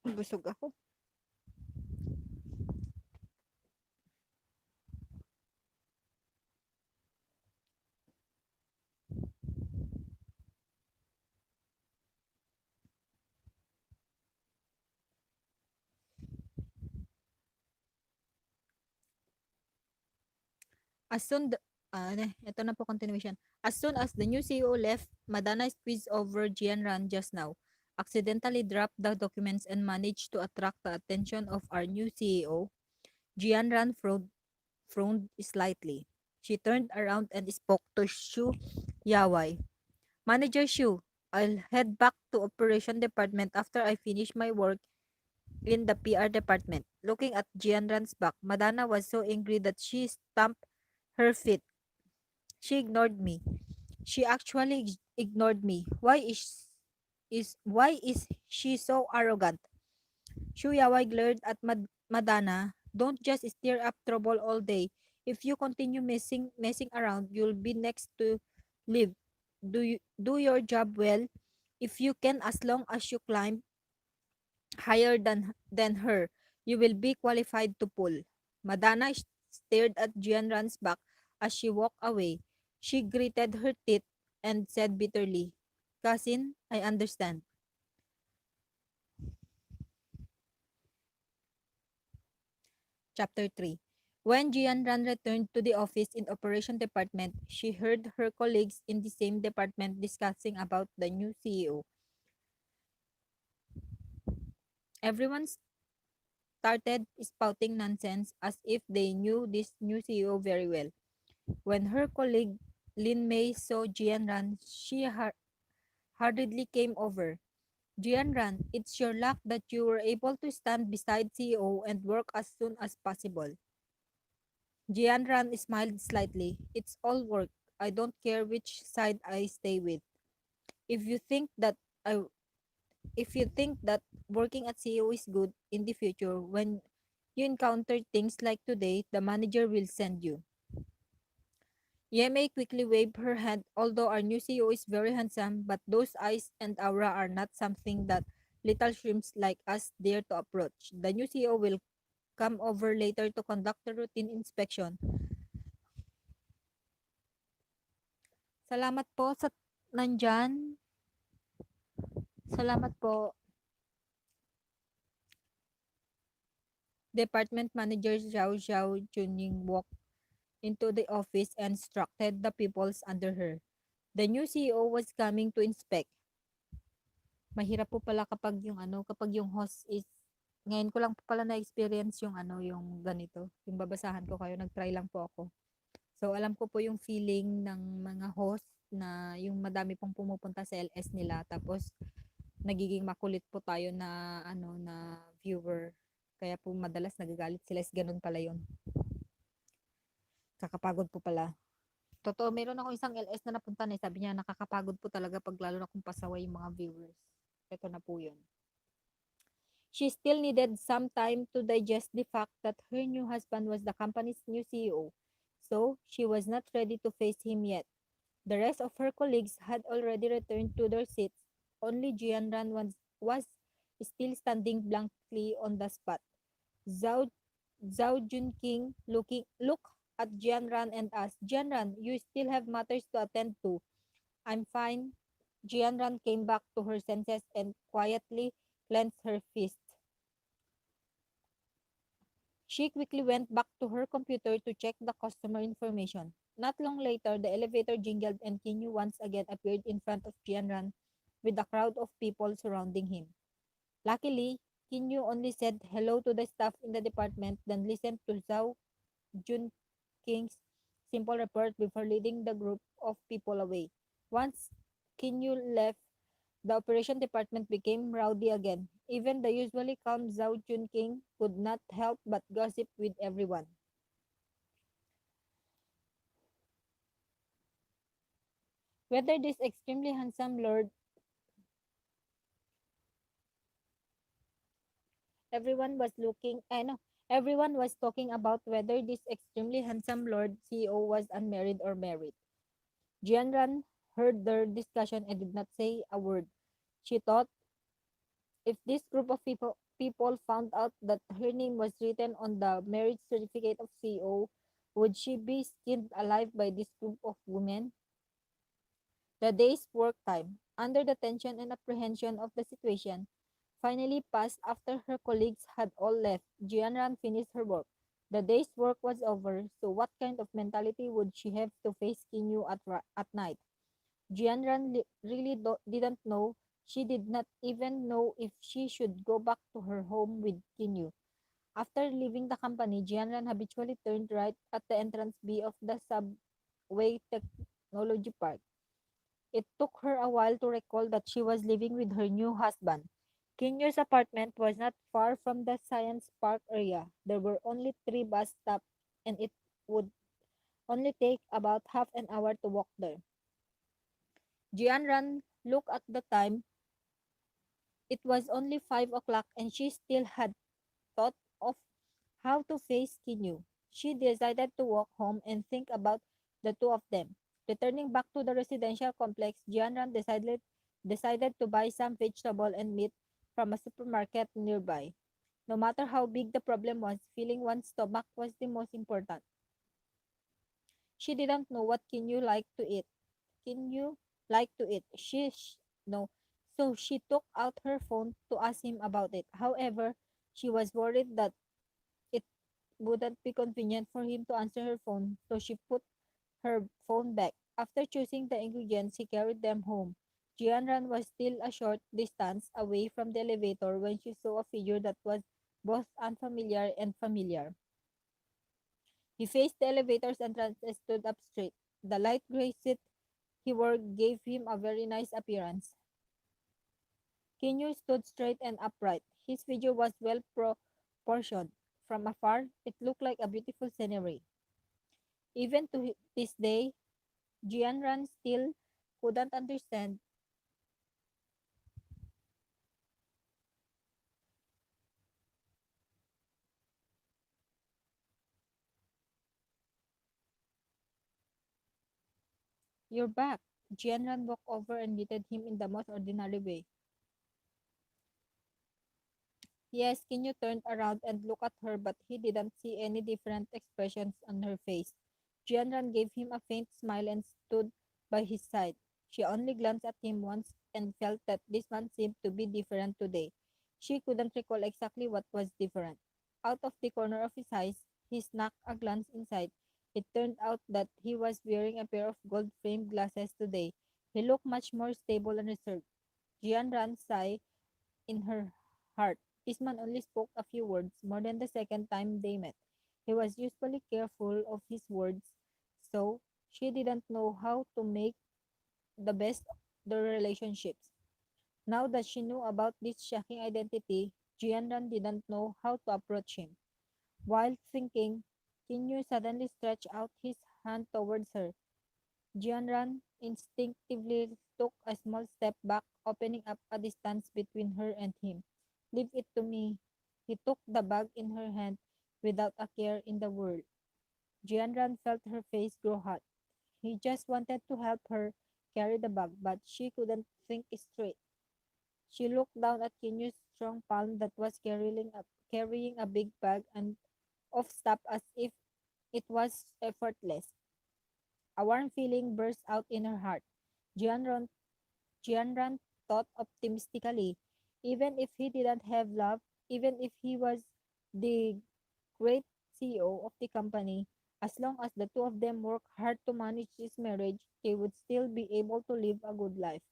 Busog ako. As soon, ito na po continuation. As soon as the new CEO left, Madana squeezed over Jianran just now, accidentally dropped the documents and managed to attract the attention of our new CEO. Jianran frowned slightly. She turned around and spoke to Shu Yawai. Manager Shu, I'll head back to operation department after I finish my work in the PR department. Looking at Jianran's back, Madana was so angry that she stamped her feet. She ignored me. She actually ignored me. Why is she so arrogant? Shuyawai glared at Madana. Don't just stir up trouble all day. If you continue messing around, you'll be next to leave. Do your job well. If you can, as long as you climb higher than her, you will be qualified to pull. Madana stared at Jianran's back as she walked away. She gritted her teeth and said bitterly, "Cousin, I understand." Chapter 3. When Jianran returned to the office in operation department, she heard her colleagues in the same department discussing about the new CEO. Everyone started spouting nonsense as if they knew this new CEO very well. When her colleague Lin Mei saw Jianran, she hurriedly came over. "Jianran, it's your luck that you were able to stand beside CEO and work as soon as possible." Jianran smiled slightly. "It's all work. I don't care which side I stay with. If you think that I if you think that working at CEO is good in the future, when you encounter things like today, the manager will send you." Yemei quickly waved her hand. "Although our new CEO is very handsome, but those eyes and aura are not something that little shrimps like us dare to approach. The new CEO will come over later to conduct a routine inspection." Salamat po sa nandyan. Salamat po. Department Manager Zhao Zhao Juning walked into the office and instructed the peoples under her. The new CEO was coming to inspect. Mahirap po pala kapag kapag yung host is ngayon ko lang po pala na-experience yung yung ganito. Yung babasahan ko kayo, nag-try lang po ako. So alam ko po yung feeling ng mga host na yung madami pong pumupunta sa LS nila tapos nagiging makulit po tayo na na viewer. Kaya po madalas nagagalit sila, is ganun pala yun. Kakapagod po pala. Totoo, meron ako isang LS na napunta na, sabi niya nakakapagod po talaga pag lalo na kung pasaway yung mga viewers. Ito na po yun. She still needed some time to digest the fact that her new husband was the company's new CEO, so she was not ready to face him yet. The rest of her colleagues had already returned to their seats. Only Jianran was still standing blankly on the spot. Zhao, Zhao Junqing looked at Jianran and asked, "Jianran, you still have matters to attend to." "I'm fine." Jianran came back to her senses and quietly clenched her fist. She quickly went back to her computer to check the customer information. Not long later, the elevator jingled and Kinyu once again appeared in front of Jianran with a crowd of people surrounding him. Luckily, Kinyu only said hello to the staff in the department, then listened to Zhao Junking's simple report before leading the group of people away. Once Kinyu left, the operation department became rowdy again. Even the usually calm Zhao Junking could not help but gossip with everyone. Whether this extremely handsome lord everyone was looking I know everyone was talking about whether this extremely handsome lord CEO was unmarried or married. Jianran heard their discussion and did not say a word. She thought, if this group of people found out that her name was written on the marriage certificate of CEO, would she be skinned alive by this group of women? The day's work time, under the tension and apprehension of the situation, finally passed after her colleagues had all left. Jianran finished her work. The day's work was over, so what kind of mentality would she have to face Kinyu at night? Jianran really didn't know. She did not even know if she should go back to her home with Kinyu. After leaving the company, Jianran habitually turned right at the entrance B of the subway technology park. It took her a while to recall that she was living with her new husband. Kinyu's apartment was not far from the science park area. There were only 3 bus stops, and it would only take about half an hour to walk there. Jianran looked at the time. It was only 5 o'clock, and she still had thought of how to face Kinyu. She decided to walk home and think about the two of them. Returning back to the residential complex, Jianran decided to buy some vegetable and meat from a supermarket nearby. No matter how big the problem was, filling one's stomach was the most important. She didn't know what Kinyu liked to eat. Kinyu liked to eat. No. So she took out her phone to ask him about it. However, she was worried that it wouldn't be convenient for him to answer her phone, so she put her phone back. After choosing the ingredients, he carried them home. Jianran was still a short distance away from the elevator when she saw a figure that was both unfamiliar and familiar. He faced the elevator's entrance and stood up straight. The light gray suit he wore gave him a very nice appearance. Kinyu stood straight and upright. His figure was well proportioned. From afar, it looked like a beautiful scenery. Even to this day, Jianran still couldn't understand. You're back. Jianran walked over and greeted him in the most ordinary way. Yes, Kinyu turned around and looked at her, but he didn't see any different expressions on her face. Jianran gave him a faint smile and stood by his side. She only glanced at him once and felt that this man seemed to be different today. She couldn't recall exactly what was different. Out of the corner of his eyes, he snuck a glance inside. It turned out that he was wearing a pair of gold-framed glasses today. He looked much more stable and reserved. Jianran sighed in her heart. This man only spoke a few words more than the second time they met. He was usually careful of his words, so she didn't know how to make the best of their relationships. Now that she knew about this shocking identity, Jianran didn't know how to approach him. While thinking, Kinyu suddenly stretched out his hand towards her. Jianran instinctively took a small step back, opening up a distance between her and him. Leave it to me. He took the bag in her hand without a care in the world. Jianran felt her face grow hot. He just wanted to help her carry the bag, but she couldn't think straight. She looked down at Kinyu's strong palm that was carrying a big bag and of stuff as if it was effortless. A warm feeling burst out in her heart. Jianran, Jianran thought optimistically. Even if he didn't have love, even if he was the great CEO of the company, as long as the two of them worked hard to manage this marriage, they would still be able to live a good life.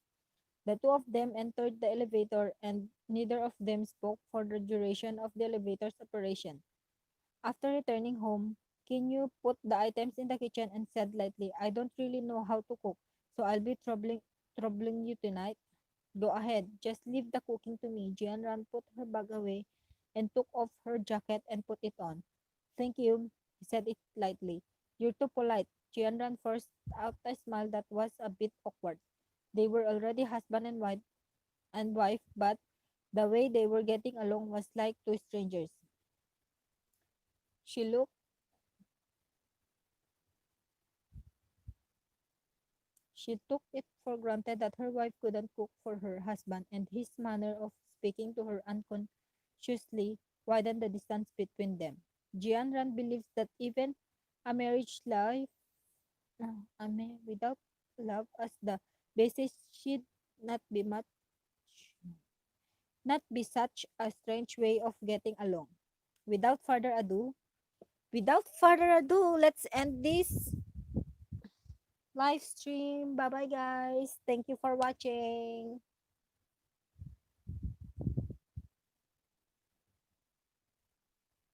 The two of them entered the elevator and neither of them spoke for the duration of the elevator's operation. After returning home, Kinyu put the items in the kitchen and said lightly, I don't really know how to cook, so I'll be troubling you tonight. Go ahead, just leave the cooking to me. Jianran put her bag away and took off her jacket and put it on. Thank you, he said it lightly. You're too polite. Jianran forced out a smile that was a bit awkward. They were already husband and wife, but the way they were getting along was like two strangers. She looked She took it for granted that her wife couldn't cook for her husband, and his manner of speaking to her unconsciously widened the distance between them. Jianran believes that even a marriage life without love as the basis should not be much not be such a strange way of getting along. Without further ado, let's end this live stream. Bye bye guys. Thank you for watching.